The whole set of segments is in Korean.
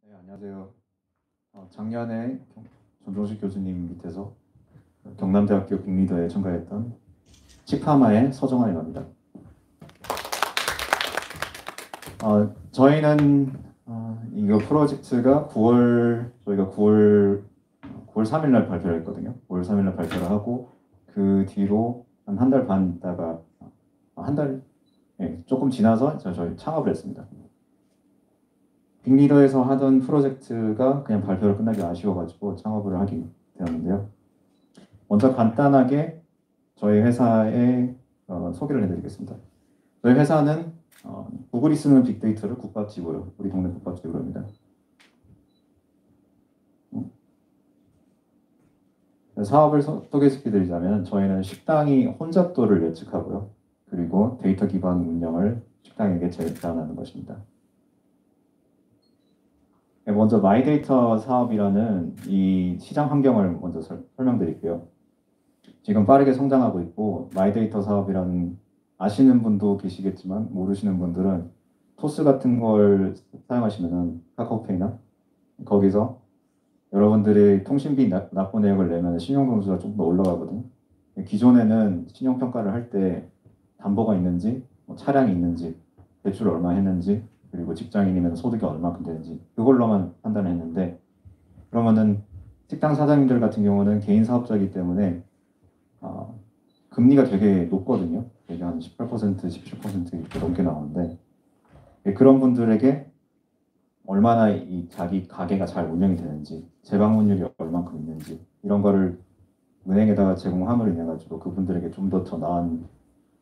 네, 안녕하세요. 작년에 전종식 교수님 밑에서 경남대학교 빅리더에 참가했던 치파마의 서정환이라고 합니다. 저희는 이거 프로젝트가 저희가 9월 3일 날 발표를 했거든요. 9월 3일 날 발표를 하고 그 뒤로 한 달 반 있다가 조금 지나서 저희 창업을 했습니다. 빅리더에서 하던 프로젝트가 그냥 발표로 끝나기 아쉬워가지고 창업을 하게 되었는데요. 먼저 간단하게 저희 회사의 소개를 해드리겠습니다. 저희 회사는 구글이 쓰는 빅데이터를 국밥집으로, 우리 동네 국밥집으로 합니다. 사업을 소개시켜드리자면 저희는 식당이 혼잡도를 예측하고요. 그리고 데이터 기반 운영을 식당에게 제안하는 것입니다. 먼저 마이데이터 사업이라는 이 시장 환경을 먼저 설명드릴게요. 지금 빠르게 성장하고 있고 마이데이터 사업이라는 아시는 분도 계시겠지만 모르시는 분들은 토스 같은 걸 사용하시면은 카카오페이나 거기서 여러분들이 통신비 납부 내역을 내면 신용점수가 좀 더 올라가거든요. 기존에는 신용평가를 할 때 담보가 있는지, 차량이 있는지, 대출 얼마 했는지, 그리고 직장인이면 소득이 얼마큼 되는지 그걸로만 판단을 했는데 그러면은 식당 사장님들 같은 경우는 개인 사업자이기 때문에 금리가 되게 높거든요. 되게 한 18%, 17% 이렇게 넘게 나오는데 그런 분들에게 얼마나 이 자기 가게가 잘 운영이 되는지, 재방문율이 얼만큼 있는지 이런 거를 은행에다가 제공함으로 인해 가지고 그분들에게 좀 더 나은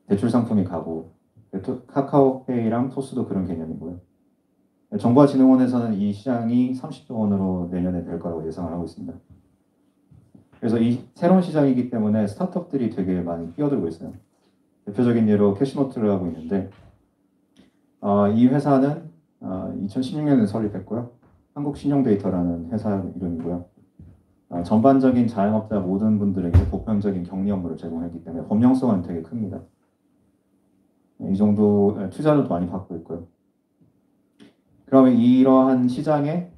대출 상품이 가고 카카오페이랑 토스도 그런 개념이고요. 정보화진흥원에서는 이 시장이 30조 원으로 내년에 될 거라고 예상을 하고 있습니다. 그래서 이 새로운 시장이기 때문에 스타트업들이 되게 많이 뛰어들고 있어요. 대표적인 예로 캐시노트를 하고 있는데 이 회사는 2016년에 설립했고요. 한국신용데이터라는 회사 이름이고요. 전반적인 자영업자 모든 분들에게 보편적인 격리 업무를 제공했기 때문에 범용성은 되게 큽니다. 이 정도 투자도 많이 받고 있고요. 그러면 이러한 시장에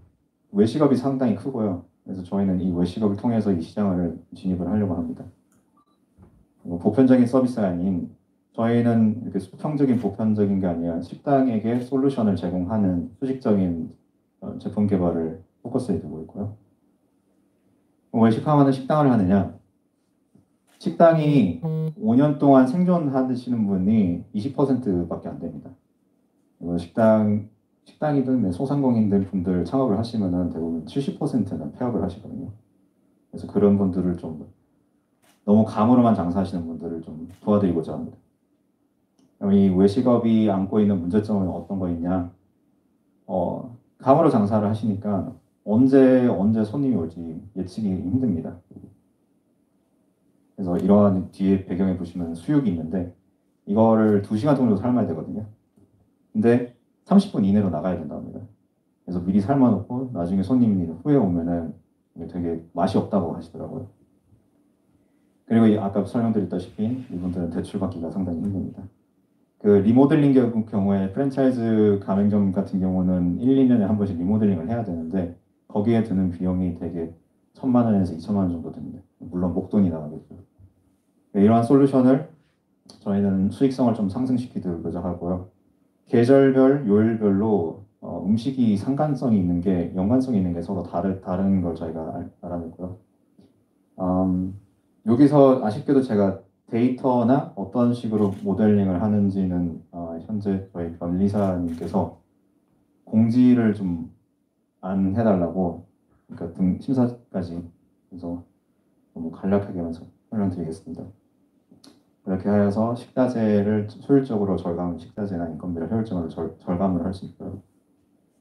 외식업이 상당히 크고요. 그래서 저희는 이 외식업을 통해서 이 시장을 진입을 하려고 합니다. 보편적인 서비스가 아닌 저희는 이렇게 수평적인 보편적인 게 아니라 식당에게 솔루션을 제공하는 수직적인 제품 개발을 포커스에 두고 있고요. 왜 식당하는 식당을 하느냐? 식당이 5년 동안 생존하시는 분이 20%밖에 안 됩니다. 식당이든 소상공인들 분들 창업을 하시면은 대부분 70%는 폐업을 하시거든요. 그래서 그런 분들을 좀 너무 감으로만 장사하시는 분들을 좀 도와드리고자 합니다. 이 외식업이 안고 있는 문제점은 어떤 거 있냐? 감으로 장사를 하시니까 언제 손님이 올지 예측이 힘듭니다. 그래서 이러한 뒤에 배경에 보시면 수육이 있는데 이거를 2시간 정도 삶아야 되거든요. 근데 30분 이내로 나가야 된답니다. 그래서 미리 삶아놓고 나중에 손님이 후에 오면은 되게 맛이 없다고 하시더라고요. 그리고 아까 설명드렸다시피 이분들은 대출 받기가 상당히 힘듭니다. 그 리모델링 경우에 프랜차이즈 가맹점 같은 경우는 1, 2년에 한 번씩 리모델링을 해야 되는데 거기에 드는 비용이 되게 1,000만 원에서 2천만 원 정도 됩니다. 물론 목돈이 나가겠죠. 이러한 솔루션을 저희는 수익성을 좀 상승시키도록 하고요. 계절별, 요일별로 음식이 상관성이 있는 게 연관성이 있는 게 서로 다른 걸 저희가 알아냈고요. 여기서 아쉽게도 제가 데이터나 어떤 식으로 모델링을 하는지는 현재 저희 변리사님께서 공지를 좀 안 해달라고 그러니까 등 심사까지 그래서 너무 간략하게만 설명드리겠습니다. 이렇게 하여서 식자재를 효율적으로 식자재나 인건비를 효율적으로 절감을 할 수 있고요.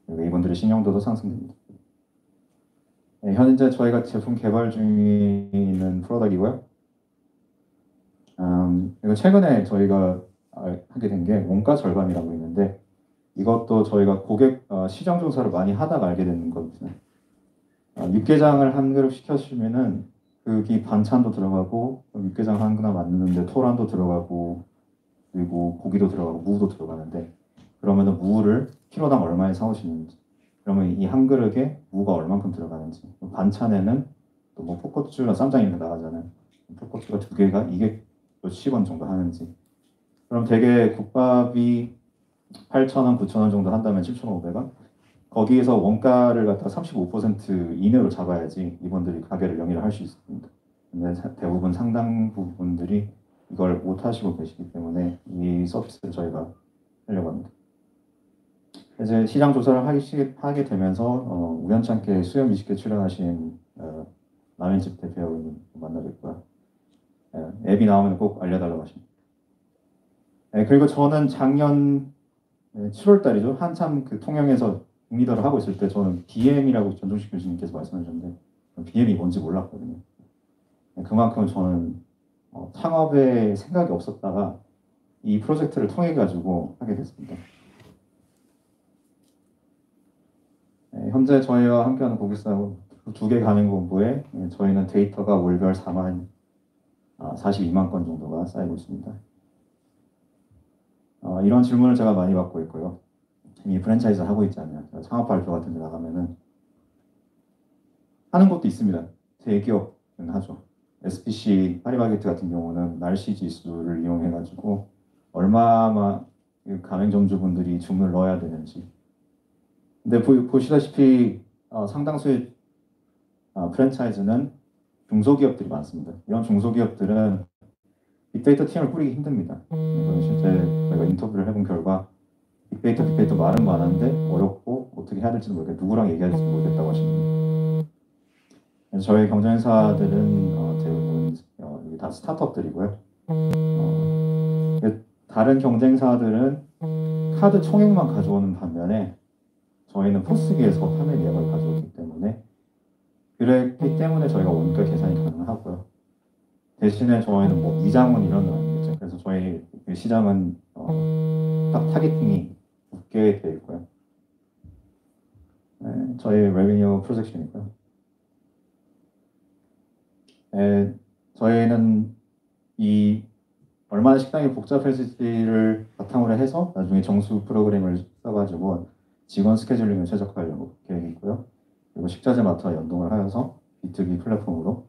그리고 이분들의 신용도도 상승됩니다. 네, 현재 저희가 제품 개발 중에 있는 프로덕트이고요. 그리고 최근에 저희가 하게 된 게 원가 절감이라고 있는데 이것도 저희가 시장 조사를 많이 하다가 알게 되는 겁니다. 육개장을 한 그릇 시켜주시면은 거기 반찬도 들어가고 육개장 한 그릇 만드는데 토란도 들어가고 그리고 고기도 들어가고 무도 들어가는데 그러면은 무를 키로당 얼마에 사오시는지 그러면 이 한 그릇에 무가 얼만큼 들어가는지, 반찬에는 또 뭐 풋고추나 쌈장이 나가잖아요. 풋고추가 두 개가 이게 몇십 원 정도 하는지. 그럼 되게 국밥이 8,000원, 9,000원 정도 한다면 7,500원? 거기에서 원가를 갖다 35% 이내로 잡아야지 이분들이 가게를 영위를 할 수 있습니다. 근데 대부분 상당 부분들이 이걸 못 하시고 계시기 때문에 이 서비스를 저희가 하려고 합니다. 이제 시장 조사를 하게 되면서 우연찮게 수염 20개 출연하신 라면집 대표님 만나뵙고요. 앱이 나오면 꼭 알려달라고 하십니다. 그리고 저는 작년 7월 달이죠. 한참 그 통영에서 리더를 하고 있을 때 저는 BM이라고 전종식 교수님께서 말씀하셨는데 BM이 뭔지 몰랐거든요. 그만큼 저는 창업에 생각이 없었다가 이 프로젝트를 통해 가지고 하게 됐습니다. 현재 저희와 함께하는 고객사하고 두 개 가맹 본부에 저희는 데이터가 월별 42만 건 정도가 쌓이고 있습니다. 이런 질문을 제가 많이 받고 있고요. 이미 프랜차이즈 하고 있잖아요. 창업 발표 같은 데 나가면은 하는 것도 있습니다. 대기업은 하죠. SPC 파리바게트 같은 경우는 날씨 지수를 이용해 가지고 얼마만 가맹점주분들이 주문을 넣어야 되는지. 근데 보시다시피 상당수의 프랜차이즈는 중소기업들이 많습니다. 이런 중소기업들은 빅데이터 팀을 꾸리기 힘듭니다. 이건 실제 저희가 인터뷰를 해본 결과 빅데이터 말은 많은데 어렵고 어떻게 해야 될지도 모르겠고 누구랑 얘기해야 될지 모르겠다고 하십니다. 그래서 저희 경쟁사들은 대부분 이게 다 스타트업들이고요. 다른 경쟁사들은 카드 총액만 가져오는 반면에 저희는 포스기에서 판매 내역을 가져오기 때문에 그랬기 때문에 저희가 원가 계산이 가능하고요. 대신에 저희는 뭐 이장원 이런 건 아니겠죠. 그래서 저희 시장은 딱 타겟팅이 붙게 되어 있고요. 저희 레비뉴 프로젝션이고요. 저희는 이 얼마나 식당이 복잡해질지를 바탕으로 해서 나중에 정수 프로그램을 써가지고 직원 스케줄링을 최적화하려고 계획이 있고요. 그리고 식자재 마트와 연동을 하여서 B2B 플랫폼으로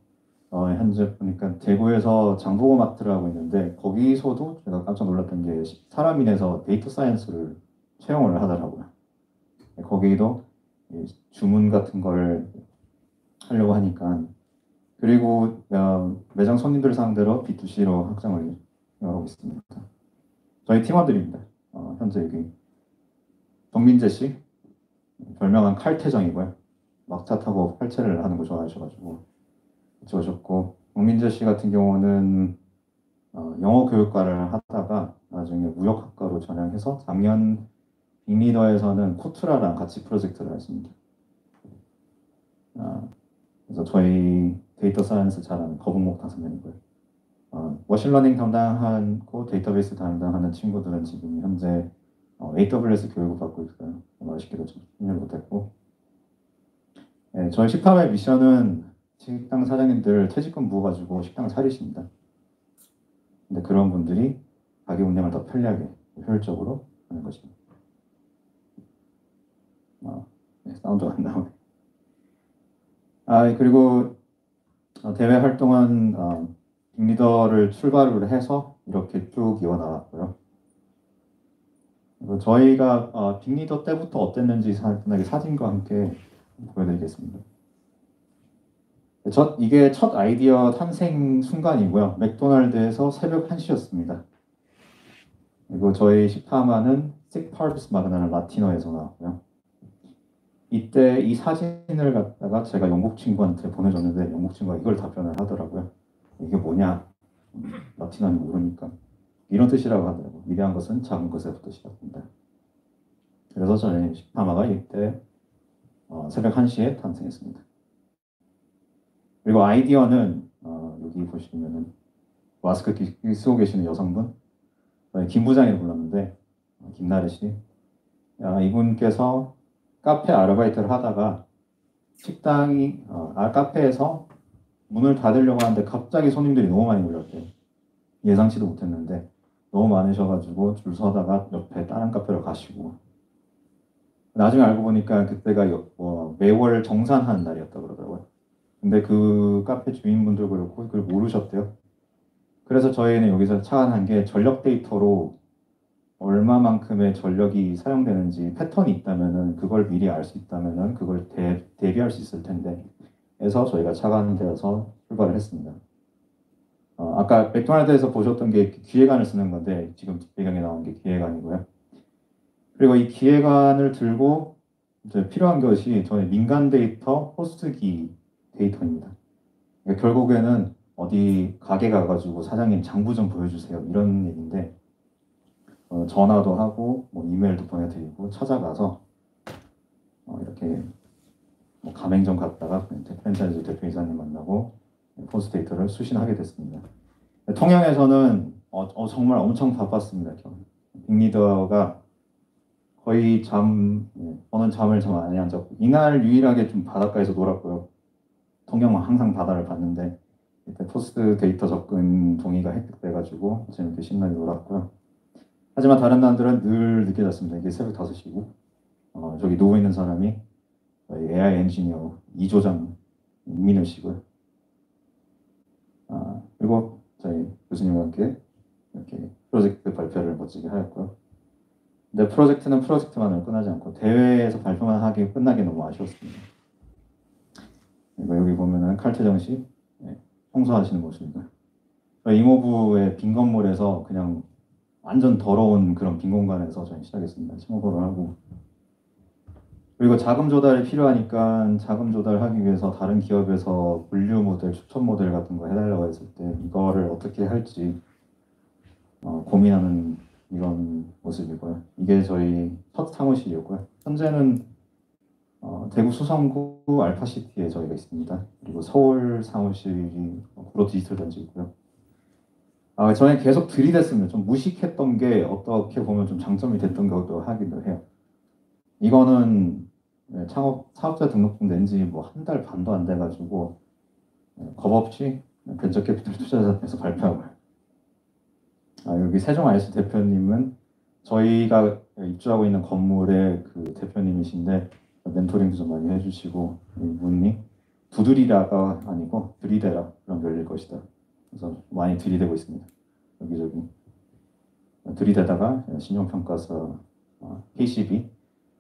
현재 보니까 대구에서 장보고 마트를 하고 있는데 거기서도 제가 깜짝 놀랐던 게 사람 인해서 데이터 사이언스를 채용을 하더라고요. 거기도 주문 같은 걸 하려고 하니까 그리고 매장 손님들 상대로 B2C로 확장을 하고 있습니다. 저희 팀원들입니다. 현재 여기 정민재 씨 별명은 칼퇴장이고요. 막차 타고 팔채를 하는 거 좋아하셔가지고 오셨고 정민재 씨 같은 경우는 영어 교육과를 하다가 나중에 무역학과로 전향해서 작년 빅리더에서는 코트라랑 같이 프로젝트를 했습니다. 그래서 저희 데이터 사이언스 잘하는 거북목 5명이고요. 머신러닝 담당하고 데이터베이스 담당하는 친구들은 지금 현재 AWS 교육을 받고 있어요. 아쉽게도 참여를 못했고 저희 식탐의 미션은 식당 사장님들 퇴직금 부어가지고 식당을 차리십니다. 근데 그런 분들이 가게 운영을 더 편리하게 효율적으로 하는 것입니다. 사운드가 안 나오네. 그리고 대외 활동은 빅리더를 출발을 해서 이렇게 쭉 이어나왔고요. 그리고 저희가 빅리더 때부터 어땠는지 사진과 함께 보여드리겠습니다. 이게 첫 아이디어 탄생 순간이고요. 맥도날드에서 새벽 1시였습니다. 그리고 저희 식파마는 식파르스 마그나는 라틴어에서 나왔고요. 이때 이 사진을 갖다가 제가 영국 친구한테 보내줬는데 영국 친구가 이걸 답변을 하더라고요. 이게 뭐냐? 라틴어는 모르니까. 이런 뜻이라고 하더라고요. 위대한 것은 작은 것에부터 시작된다. 그래서 저희 식파마가 이때 새벽 1시에 탄생했습니다. 그리고 아이디어는 여기 보시면은 마스크 쓰고 계시는 여성분 김 부장이라고 불렀는데 김나래 씨 이분께서 카페 아르바이트를 하다가 식당이 카페에서 문을 닫으려고 하는데 갑자기 손님들이 너무 많이 몰렸대요. 예상치도 못했는데 너무 많으셔가지고 줄 서다가 옆에 다른 카페로 가시고 나중에 알고 보니까 그때가 매월 정산하는 날이었다 그러더라고요. 근데 그 카페 주인분도 그렇고 그걸 모르셨대요. 그래서 저희는 여기서 착안한 게 전력 데이터로 얼마만큼의 전력이 사용되는지 패턴이 있다면은 그걸 미리 알 수 있다면은 그걸 대비할 수 있을 텐데 해서 저희가 착안되어서 출발을 했습니다. 아까 맥도날드에서 보셨던 게 기획안을 쓰는 건데 지금 배경에 나온 게 기획안이고요. 그리고 이 기획안을 들고 이제 필요한 것이 저희 민간 데이터 호스트기 데이터입니다. 그러니까 결국에는 어디 가게 가가지고 사장님 장부 좀 보여주세요 이런 얘기인데 전화도 하고 뭐 이메일도 보내드리고 찾아가서 이렇게 뭐 가맹점 갔다가 프랜차이즈 대표이사님 만나고 포스 데이터를 수신하게 됐습니다. 통영에서는 정말 엄청 바빴습니다. 빅리더가 거의 저는 잠을 좀 많이 안 잤고 이날 유일하게 좀 바닷가에서 놀았고요. 통영은 항상 바다를 봤는데 이때 포스트 데이터 접근 동의가 획득돼가지고 재밌게 신나게 놀았고요. 하지만 다른 날들은 늘 늦게 잤습니다. 이게 새벽 5시고 저기 누워있는 사람이 AI 엔지니어 이조장 이민우 씨고요. 그리고 저희 교수님과 함께 이렇게 프로젝트 발표를 멋지게 하였고요. 근데 프로젝트는 프로젝트만으로 끝나지 않고 대회에서 발표만 하기 끝나기 너무 아쉬웠습니다. 여기 보면은 칼퇴정식 청소하시는 모습이고요. 이모부의 빈 건물에서 그냥 완전 더러운 그런 빈 공간에서 저희 시작했습니다. 청소를 하고 그리고 자금 조달이 필요하니까 자금 조달하기 위해서 다른 기업에서 분류 모델, 추천 모델 같은 거 해달라고 했을 때 이거를 어떻게 할지 고민하는 이런 모습이고요. 이게 저희 첫 사무실이었고요. 현재는 대구 수성구 알파시티에 저희가 있습니다. 그리고 서울 사무실이 구로 디지털 단지고요. 전에 계속 들이댔습니다. 좀 무식했던 게 어떻게 보면 좀 장점이 됐던 것도 하기도 해요. 이거는 사업자 등록금 낸지 뭐 한 달 반도 안 돼가지고 겁 없이 벤처 캐피탈 투자자에서 발표하고요. 여기 세종 IS 대표님은 저희가 입주하고 있는 건물의 그 대표님이신데 멘토링도 좀 많이 해주시고 이분이 두드리라가 아니고 들이대라 그럼 열릴 것이다. 그래서 많이 들이대고 있습니다. 여기저기 들이대다가 신용평가서 KCB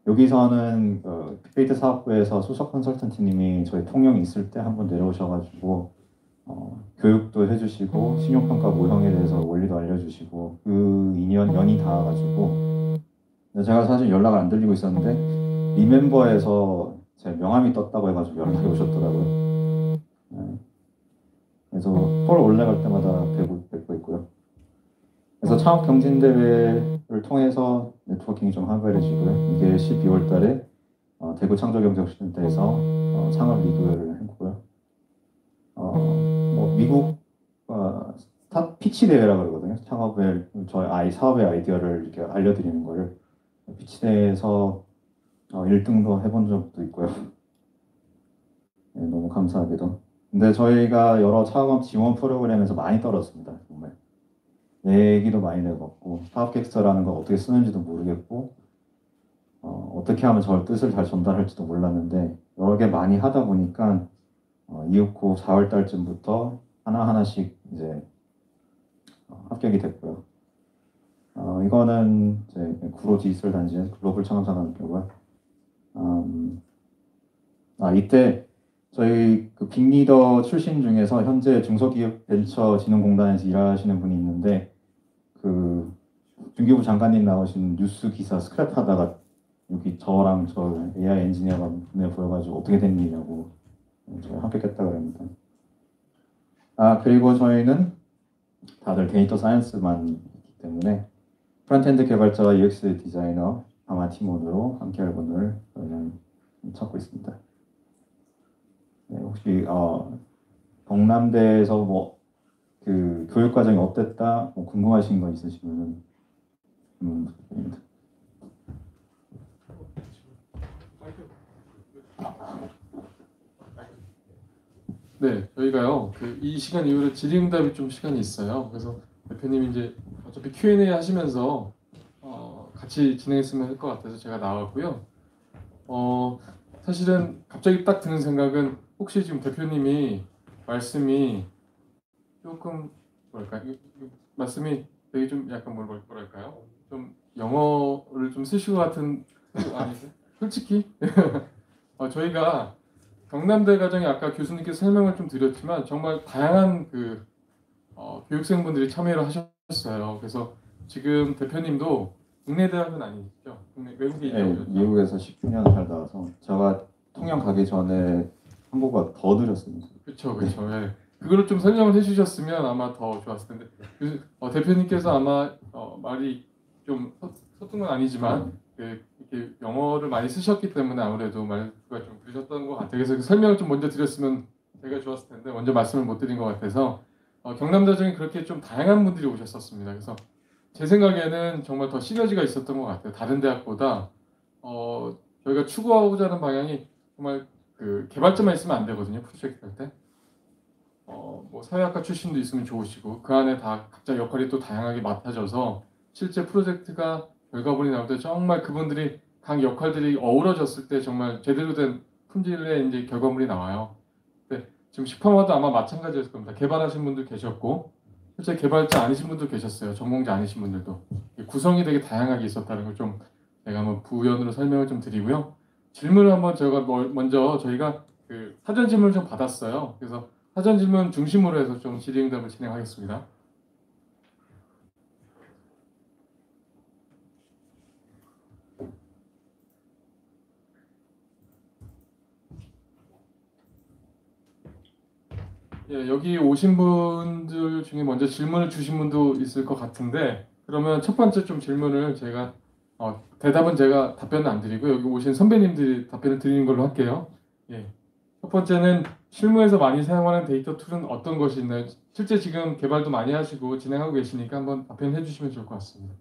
여기서는 빅데이터 사업부에서 수석 컨설턴트님이 저희 통영에 있을 때 한번 내려오셔가지고 교육도 해주시고 신용평가 모형에 대해서 원리도 알려주시고 그 연이 닿아가지고 제가 사실 연락을 안 드리고 있었는데 리멤버에서 제 명함이 떴다고 해가지고 연락이 오셨더라고요. 그래서 서울 올라갈 때마다 뵙고 있고요. 그래서 창업 경진대회를 통해서 네트워킹이 좀 활발해지고요. 이게 12월 달에 대구 창조경제센터에서 창업 리그를 했고요. 미국 피치 대회라 그러거든요. 저희 사업의 아이디어를 이렇게 알려드리는 거를 피치 대회에서 1등도 해본 적도 있고요. 네, 너무 감사하게도. 근데 저희가 여러 창업 지원 프로그램에서 많이 떨었습니다. 정말. 얘기도 많이 내봤고 사업계획서라는 걸 어떻게 쓰는지도 모르겠고 어떻게 하면 저 뜻을 잘 전달할지도 몰랐는데 여러 개 많이 하다 보니까 이윽고 4월 달쯤부터 하나하나씩 이제 합격이 됐고요. 이거는 이제 구로 디지털 단지의 글로벌 창업자단표고요. 이때 저희 그 빅리더 출신 중에서 현재 중소기업 벤처진흥공단에서 일하시는 분이 있는데 그 중기부 장관님 나오신 뉴스 기사 스크랩하다가 여기 저랑 저 AI 엔지니어가 눈에 보여가지고 어떻게 된 일이냐고 제가 합격했다 그럽니다. 그리고 저희는 다들 데이터 사이언스만 있기 때문에 프론트엔드 개발자와 UX 디자이너 아마 팀원으로 함께할 분을 저희는 찾고 있습니다. 네, 혹시 경남대에서 뭐 그 교육 과정이 어땠다 뭐 궁금하신 거 있으시면 부탁드립니다. 네, 저희가요. 이 시간 이후에 질의응답이 좀 시간이 있어요. 그래서 대표님이 이제 어차피 Q&A 하시면서 같이 진행했으면 할 것 같아서 제가 나왔고요. 사실은 갑자기 딱 드는 생각은 혹시 지금 대표님이 말씀이 조금 뭐랄까 말씀이 되게 좀 약간 뭐랄까요? 좀 영어를 좀 쓰시고 같은 아니세요? 솔직히 저희가 경남대 가정에 아까 교수님께서 설명을 좀 드렸지만 정말 다양한 그 교육생분들이 참여를 하셨어요. 그래서 지금 대표님도 국내 대학은 아니시죠? 국내 외국에 있다고 예, 그러셨죠? 미국에서 19년 살다 와서 제가 통영 가기 전에 한국어가 더 느렸습니다. 그렇죠, 그렇죠. 예. 그거를 좀 설명을 해주셨으면 아마 더 좋았을 텐데 대표님께서 아마 말이 좀 서툰 건 아니지만 이렇게 영어를 많이 쓰셨기 때문에 아무래도 말투가 좀 그러셨던 것 같아요. 그래서 그 설명을 좀 먼저 드렸으면 제가 좋았을 텐데 먼저 말씀을 못 드린 것 같아서 경남대중에 그렇게 좀 다양한 분들이 오셨었습니다. 그래서 제 생각에는 정말 더 시너지가 있었던 것 같아요. 다른 대학보다 저희가 추구하고자 하는 방향이 정말 그 개발자만 있으면 안 되거든요. 프로젝트 할 때. 뭐 사회학과 출신도 있으면 좋으시고 그 안에 다 각자 역할이 또 다양하게 맡아져서 실제 프로젝트가 결과물이 나올 때 정말 그분들이 각 역할들이 어우러졌을 때 정말 제대로 된 품질의 이제 결과물이 나와요. 근데 지금 시퍼마도 아마 마찬가지였을 겁니다. 개발하신 분들 계셨고 실제 개발자 아니신 분도 계셨어요. 전공자 아니신 분들도 구성이 되게 다양하게 있었다는 걸 좀 제가 한번 부연으로 설명을 좀 드리고요. 질문을 한번 제가 먼저 저희가 그 사전 질문을 좀 받았어요. 그래서 사전 질문 중심으로 해서 좀 질의응답을 진행하겠습니다. 예, 여기 오신 분들 중에 먼저 질문을 주신 분도 있을 것 같은데 그러면 첫 번째 좀 질문을 제가 대답은 제가 답변은 안 드리고 여기 오신 선배님들이 답변을 드리는 걸로 할게요. 예. 첫 번째는 실무에서 많이 사용하는 데이터 툴은 어떤 것이 있나요? 실제 지금 개발도 많이 하시고 진행하고 계시니까 한번 답변해 주시면 좋을 것 같습니다.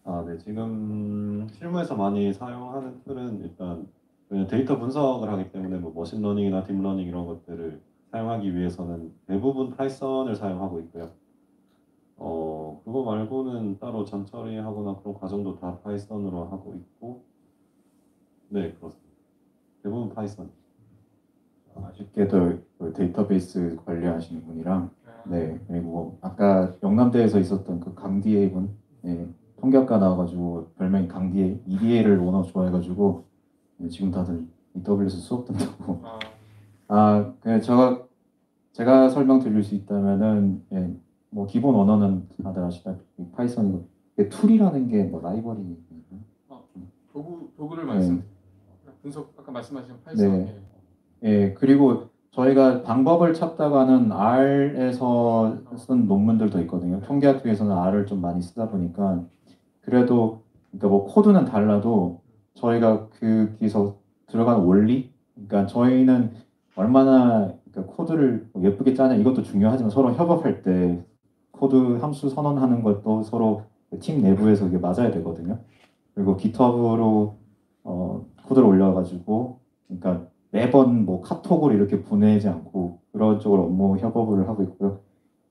아, 네. 지금 실무에서 많이 사용하는 툴은 일단 그냥 데이터 분석을 하기 때문에 뭐 머신러닝이나 딥러닝 이런 것들을 사용하기 위해서는 대부분 파이썬을 사용하고 있고요. 그거 말고는 따로 전처리하거나 그런 과정도 다 파이썬으로 하고 있고, 네, 그렇습니다. 대부분 파이썬. 아쉽게도 그 데이터베이스 관리하시는 분이랑 네 그리고 아까 영남대에서 있었던 그 강디에이 분 통계학과 나와가지고 별명이 강디에이 EDA를 워낙 좋아해가지고 지금 다들 AWS 수업 듣는다고 그 제가 설명드릴 수 있다면은 뭐 기본 언어는 다들 아시다시피 파이썬이고 툴이라는 게 뭐 라이브러리 도구를 네. 말씀 분석 아까 말씀하신 파이썬 네. 그리고 저희가 방법을 찾다가는 R에서 쓴 논문들도 있거든요. 통계학 쪽에서는 R을 좀 많이 쓰다 보니까 그래도 그러니까 뭐 코드는 달라도 저희가 거기서 들어가는 원리, 그러니까 저희는 얼마나 그러니까 코드를 뭐 예쁘게 짜냐 이것도 중요하지만 서로 협업할 때 코드 함수 선언하는 것도 서로 팀 내부에서 이게 맞아야 되거든요. 그리고 GitHub으로 코드를 올려가지고 그러니까 매번 뭐 카톡으로 이렇게 보내지 않고 그런 쪽으로 업무 협업을 하고 있고요.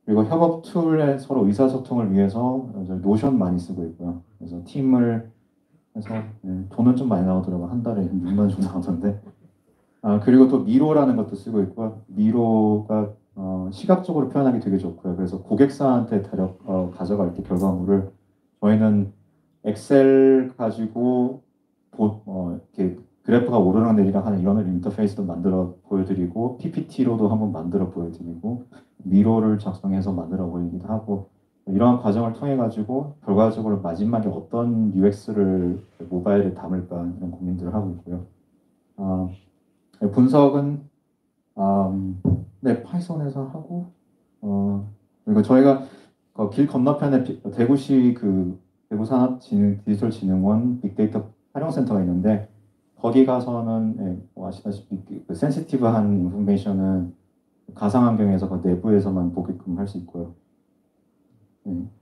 그리고 협업 툴에 서로 의사소통을 위해서 노션 많이 쓰고 있고요. 그래서 팀을 해서 돈은 좀 많이 나오더라고요. 한 달에 6만 원 정도 나오던데. 그리고 또 미로라는 것도 쓰고 있고요. 미로가 시각적으로 표현하기 되게 좋고요. 그래서 고객사한테 가져갈 때 결과물을 저희는 엑셀 가지고 이렇게 그래프가 오르락 내리락 하는 이런 인터페이스도 만들어 보여드리고 PPT로도 한번 만들어 보여드리고 미로를 작성해서 만들어 보이기도 하고 이러한 과정을 통해 가지고 결과적으로 마지막에 어떤 UX를 모바일에 담을까 이런 고민들을 하고 있고요. 분석은 네 파이썬에서 하고 그리고 저희가 길 건너편에 대구시 그 대구산업진흥 디지털진흥원 빅데이터 활용센터가 있는데 거기 가서는 뭐 아시다시피 그 센시티브한 인포메이션은 가상환경에서 그 내부에서만 보게끔 할 수 있고요.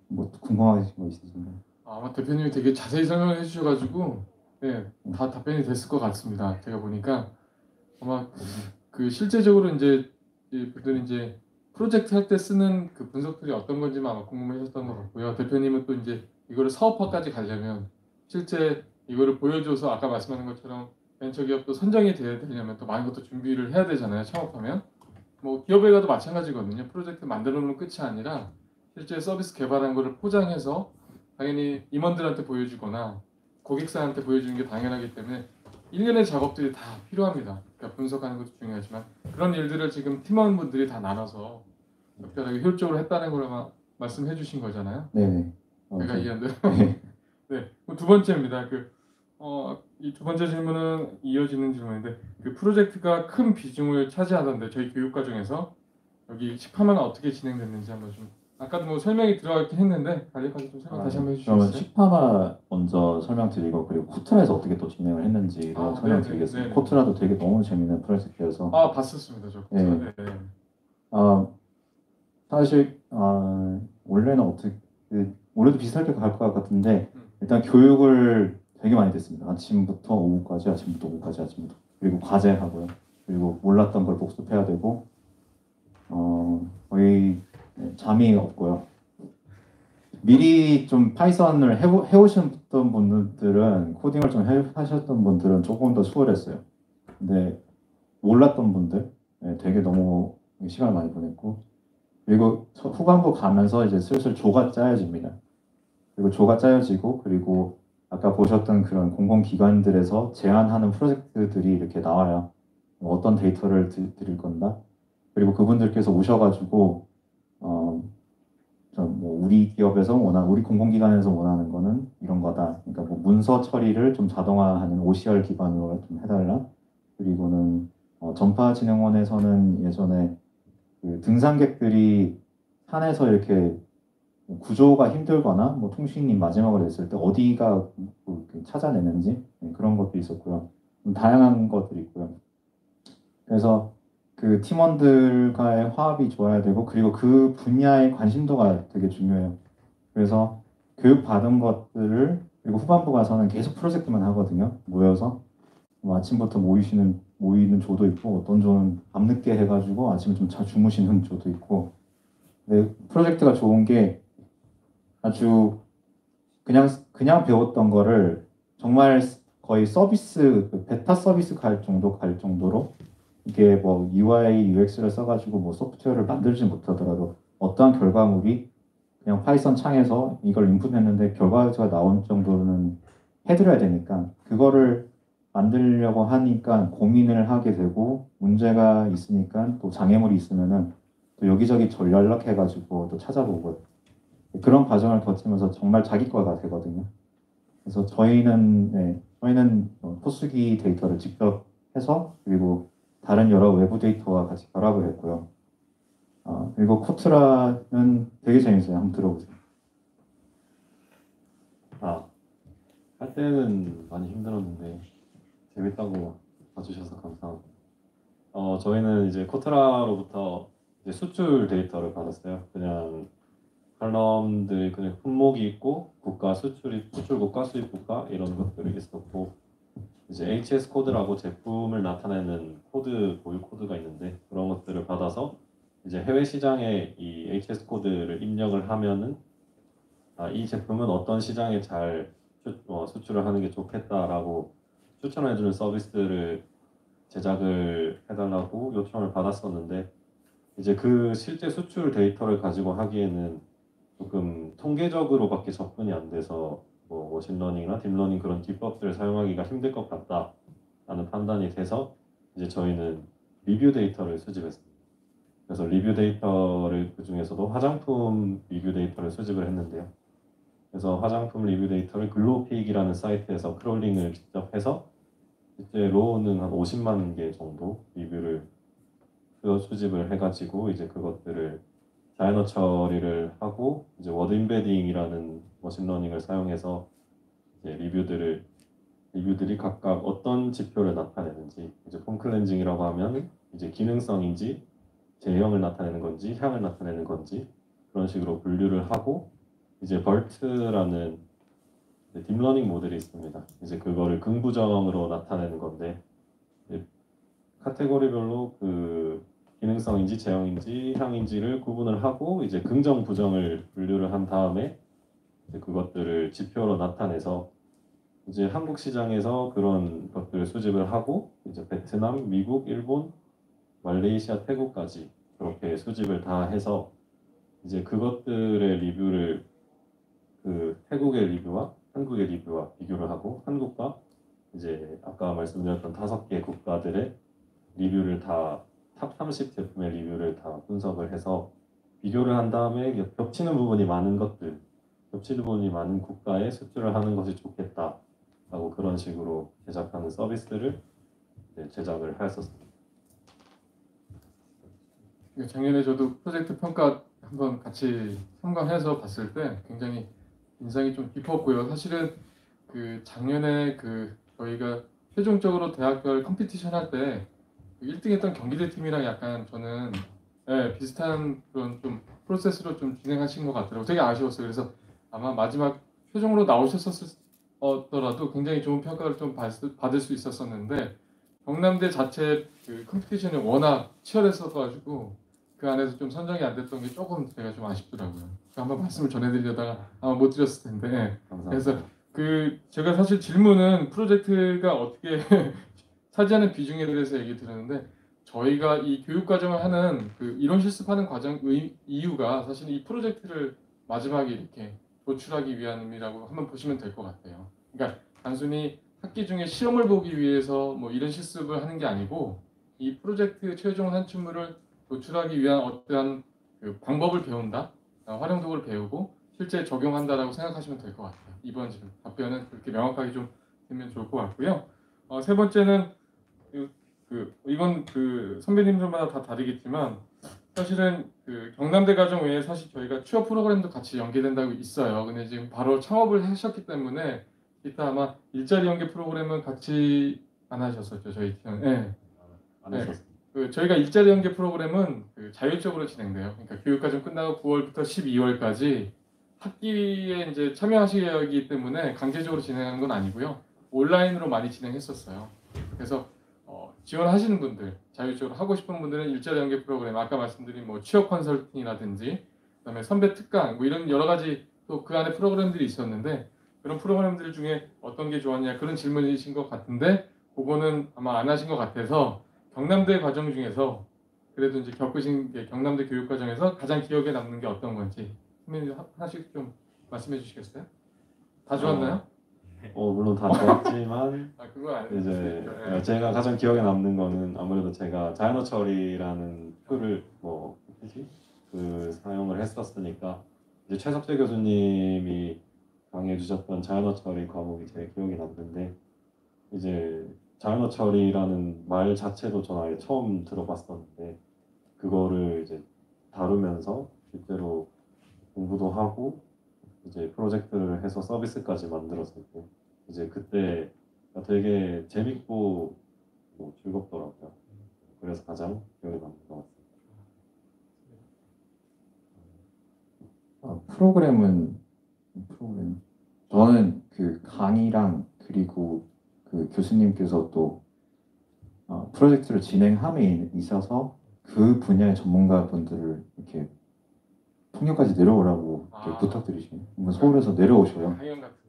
뭐 궁금하신 거 있으신가요? 아마 대표님이 되게 자세히 설명을 해주셔가지고 다 답변이 됐을 것 같습니다. 제가 보니까 아마 그 실제적으로 이제 분들이 이제 프로젝트 할 때 쓰는 그 분석들이 어떤 건지만 아마 궁금해하셨던 것 같고요. 대표님은 또 이제 이거를 사업화까지 가려면 실제 이거를 보여줘서 아까 말씀하신 것처럼 벤처기업도 선정이 돼야 되려면 또 많은 것도 준비를 해야 되잖아요. 창업하면. 뭐 기업에 가도 마찬가지거든요. 프로젝트 만들어 놓으면 끝이 아니라 실제 서비스 개발한 거를 포장해서 당연히 임원들한테 보여주거나 고객사한테 보여주는 게 당연하기 때문에 일련의 작업들이 다 필요합니다. 그러니까 분석하는 것도 중요하지만 그런 일들을 지금 팀원분들이 다 나눠서 적절하게 효율적으로 했다는 걸 아마 말씀해 주신 거잖아요. 네네. 제가 이해한 대로. 네. 네, 두 번째입니다. 이 두 번째 질문은 이어지는 질문인데 그 프로젝트가 큰 비중을 차지하던데 저희 교육 과정에서 여기 식파마는 어떻게 진행됐는지 한번 좀 아까도 뭐 설명이 들어가긴 했는데 간략하게 좀 설명 다시 한번 그러면 해주시겠어요? 식파마 먼저 설명드리고 그리고 코트라에서 어떻게 또 진행을 했는지도 설명드리겠습니다. 네네. 코트라도 되게 너무 재밌는 프로젝트여서 봤었습니다. 저 네. 네. 아, 사실 원래는 올해도 비슷하게 갈 것 같은데 일단 교육을 되게 많이 됐습니다. 아침부터 오후까지, 아침부터 오후까지, 아침부터 그리고 과제하고요. 그리고 몰랐던 걸 복습해야 되고 거의 잠이 없고요. 미리 좀 파이썬을 해오셨던 분들은 코딩을 좀 하셨던 분들은 조금 더 수월했어요. 근데 몰랐던 분들 되게 너무 시간을 많이 보냈고 그리고 후반부 가면서 이제 슬슬 조가 짜여집니다. 그리고 조가 짜여지고 그리고 아까 보셨던 그런 공공기관들에서 제안하는 프로젝트들이 이렇게 나와요. 어떤 데이터를 드릴 건가? 그리고 그분들께서 오셔가지고 뭐 우리 기업에서 우리 공공기관에서 원하는 거는 이런 거다. 그러니까 뭐 문서 처리를 좀 자동화하는 OCR 기반으로 좀 해달라. 그리고는 전파진흥원에서는 예전에 그 등산객들이 산에서 이렇게 구조가 힘들거나 뭐 통신이 마지막으로 됐을 때 어디가 찾아내는지 그런 것도 있었고요. 좀 다양한 것들이 있고요. 그래서 그 팀원들과의 화합이 좋아야 되고 그리고 그 분야의 관심도가 되게 중요해요. 그래서 교육 받은 것들을 그리고 후반부 가서는 계속 프로젝트만 하거든요. 모여서 뭐 아침부터 모이는 조도 있고 어떤 조는 밤늦게 해가지고 아침에 좀 주무시는 조도 있고. 근데 프로젝트가 좋은 게 아주 그냥 배웠던 거를 정말 거의 서비스 베타 서비스 갈 정도로 이게 뭐 UI, UX를 써가지고 뭐 소프트웨어를 만들지 못하더라도 어떠한 결과물이 그냥 파이썬 창에서 이걸 인풋했는데 결과가 나온 정도는 해드려야 되니까 그거를 만들려고 하니까 고민을 하게 되고 문제가 있으니까 또 장애물이 있으면은 또 여기저기 연락해가지고 또 찾아보고 그런 과정을 거치면서 정말 자기 거가 되거든요. 그래서 저희는 포스기 데이터를 직접 해서 그리고 다른 여러 외부 데이터와 같이 결합을 했고요. 그리고 코트라는 되게 재밌어요. 한번 들어보세요. 할 때는 많이 힘들었는데 재밌다고 봐주셔서 감사합니다. 저희는 이제 코트라로부터 이제 수출 데이터를 받았어요. 그냥 칼럼들 그냥 품목이 있고 국가 수출 국가 수입 국가 이런 것들이 있었고 이제 HS 코드라고 제품을 나타내는 고유 코드가 있는데 그런 것들을 받아서 이제 해외 시장에 이 HS 코드를 입력을 하면은 이 제품은 어떤 시장에 잘 수출을 하는 게 좋겠다라고 추천해주는 서비스를 제작을 해달라고 요청을 받았었는데 이제 그 실제 수출 데이터를 가지고 하기에는 조금 통계적으로밖에 접근이 안 돼서 뭐 머신러닝이나 딥러닝 그런 기법들을 사용하기가 힘들 것 같다라는 판단이 돼서 이제 저희는 리뷰 데이터를 수집했습니다. 그래서 리뷰 데이터를 그 중에서도 화장품 리뷰 데이터를 수집을 했는데요. 그래서 화장품 리뷰 데이터를 글로픽이라는 사이트에서 크롤링을 직접 해서 실제로는 한 50만 개 정도 리뷰를 수집을 해가지고 이제 그것들을 자연어 처리를 하고 이제 워드 임베딩이라는 머신러닝을 사용해서 이제 리뷰들이 각각 어떤 지표를 나타내는지 이제 폼 클렌징이라고 하면 이제 기능성인지 제형을 나타내는 건지 향을 나타내는 건지 그런 식으로 분류를 하고 이제 BERT라는 딥러닝 모델이 있습니다. 이제 그거를 긍부정으로 나타내는 건데 카테고리별로 그 기능성인지 제형인지 향인지를 구분을 하고 이제 긍정 부정을 분류를 한 다음에 이제 그것들을 지표로 나타내서 이제 한국 시장에서 그런 것들을 수집을 하고 이제 베트남, 미국, 일본, 말레이시아, 태국까지 그렇게 수집을 다 해서 이제 그것들의 리뷰를 그 태국의 리뷰와 한국의 리뷰와 비교를 하고 한국과 이제 아까 말씀드렸던 5개 국가들의 리뷰를 다 탑 30 제품의 리뷰를 다 분석을 해서 비교를 한 다음에 겹치는 부분이 많은 것들, 겹치는 부분이 많은 국가에 수출을 하는 것이 좋겠다라고 그런 식으로 제작하는 서비스를 이제 제작을 하였었습니다. 작년에 저도 프로젝트 평가 한번 같이 참관해서 봤을 때 굉장히 인상이 좀 깊었고요. 사실은 그 작년에 그 저희가 최종적으로 대학별 컴피티션 할 때 1등했던 경기대 팀이랑 약간 저는 비슷한 그런 좀 프로세스로 좀 진행하신 것 같더라고요. 되게 아쉬웠어요. 그래서 아마 마지막 최종으로 나오셨었더라도 굉장히 좋은 평가를 좀 받을 수 있었었는데 경남대 자체 그 컴피티션이 워낙 치열했어가지고 그 안에서 좀 선정이 안 됐던 게 조금 제가 좀 아쉽더라고요. 한번 말씀을 전해드리려다가 아마 못 드렸을 텐데. 감사합니다. 그래서 그 제가 사실 질문은 프로젝트가 어떻게 차지하는 비중에 대해서 얘기 드렸는데 저희가 이 교육 과정을 하는 그 이론 실습하는 과정 이유가 사실 이 프로젝트를 마지막에 이렇게 도출하기 위함이라고 한번 보시면 될 것 같아요. 그러니까 단순히 학기 중에 시험을 보기 위해서 뭐 이런 실습을 하는 게 아니고 이 프로젝트 최종 산출물을 도출하기 위한 어떠한 그 방법을 배운다, 활용 도구를 배우고 실제 적용한다라고 생각하시면 될 것 같아요. 이번 질문 답변은 그렇게 명확하게 좀 되면 좋을 것 같고요. 세 번째는 이건 그 선배님들마다 다 다르겠지만 사실은 그 경남대 과정 외에 사실 저희가 취업 프로그램도 같이 연계된다고 있어요. 근데 지금 바로 창업을 하셨기 때문에 이따 아마 일자리 연계 프로그램은 같이 안 하셨었죠, 저희 팀은. 네. 안 했었습니다. 그 저희가 일자리 연계 프로그램은 그 자율적으로 진행돼요. 그러니까 교육과정 끝나고 9월부터 12월까지 학기에 이제 참여하시기 때문에 강제적으로 진행하는 건 아니고요. 온라인으로 많이 진행했었어요. 그래서 지원하시는 분들, 자율적으로 하고 싶은 분들은 일자리 연계 프로그램, 아까 말씀드린 뭐 취업 컨설팅이라든지, 그다음에 선배 특강, 뭐 이런 여러 가지 또 그 안에 프로그램들이 있었는데 그런 프로그램들 중에 어떤 게 좋았냐 그런 질문이신 것 같은데 그거는 아마 안 하신 것 같아서 경남대 과정 중에서 그래도 이제 겪으신 게 경남대 교육 과정에서 가장 기억에 남는 게 어떤 건지 선배님 하나씩 좀 말씀해 주시겠어요? 다 좋았나요? 물론 다 좋았지만 그거 안 이제 해주세요. 제가 가장 기억에 남는 거는 아무래도 제가 자연어 처리라는 툴을 그 사용을 했었으니까 이제 최석재 교수님이 강의해 주셨던 자연어 처리 과목이 제일 기억에 남는데 이제 자연어 처리라는 말 자체도 전 아예 처음 들어봤었는데 그거를 이제 다루면서 실제로 공부도 하고 이제 프로젝트를 해서 서비스까지 만들었을 때 이제 그때 되게 재밌고 뭐 즐겁더라고요. 그래서 가장 기억에 남는 것 같습니다. 프로그램 저는 그 강의랑 그리고 그 교수님께서 또 프로젝트를 진행함에 있어서 그 분야의 전문가분들을 이렇게 통영까지 내려오라고 이렇게 부탁드리시면 서울에서 내려오셔요. 강연 같은 거.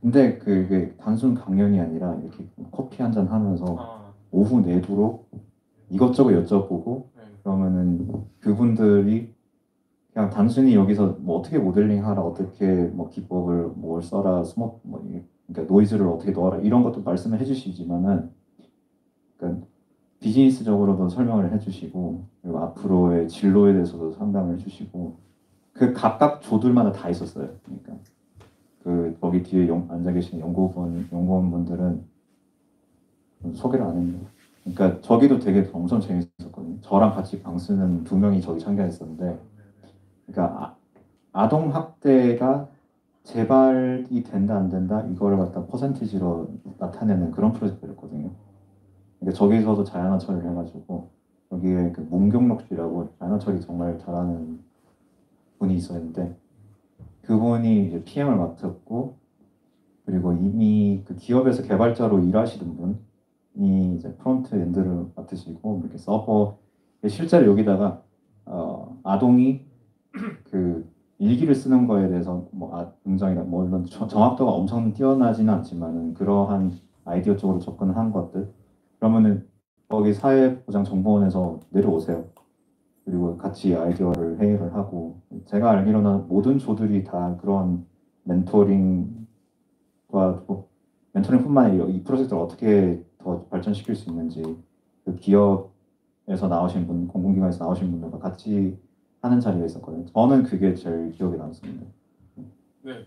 근데 그게 단순 강연이 아니라 이렇게 커피 한 잔 하면서 오후 내도록 이것저것 여쭤보고 그러면은 그분들이 그냥 단순히 여기서 뭐 어떻게 모델링 하라, 어떻게 뭐 기법을 뭘 써라, 그러니까 노이즈를 어떻게 넣어라 이런 것도 말씀을 해주시지만은, 그러니까 비즈니스적으로도 설명을 해주시고 그리고 앞으로의 진로에 대해서도 상담을 해주시고 그 각각 조들마다 다 있었어요. 그러니까 그 거기 뒤에 앉아 계신 연구원분들은 소개를 안 했네요. 그러니까 저기도 되게 엄청 재밌었거든요. 저랑 같이 방 쓰는 2명이 저기 참가했었는데, 그러니까 아동 학대가 재발이 된다 안 된다 이거를 갖다 퍼센티지로 나타내는 그런 프로젝트였거든요. 그러니까 저기서도 자연어 처리를 해가지고 여기에 그 문경록 씨라고 자연어 처리 정말 잘하는 분이 있었는데 그분이 이제 PM을 맡았고, 그리고 이미 그 기업에서 개발자로 일하시던 분이 이제 프론트 엔드를 맡으시고 이렇게 서버 실제로 여기다가 아동이 그 일기를 쓰는 거에 대해서 뭐 굉장히 물론 정확도가 엄청 뛰어나지는 않지만은 그러한 아이디어 쪽으로 접근한 것들 그러면은 거기 사회보장정보원에서 내려오세요. 그리고 같이 아이디어를 회의를 하고 제가 알기로는 모든 조들이 다 그런 멘토링과 멘토링뿐만 아니라 이 프로젝트를 어떻게 더 발전시킬 수 있는지 그 기업에서 나오신 분, 공공기관에서 나오신 분들과 같이 하는 자리가 있었거든요. 저는 그게 제일 기억에 남습니다. 네,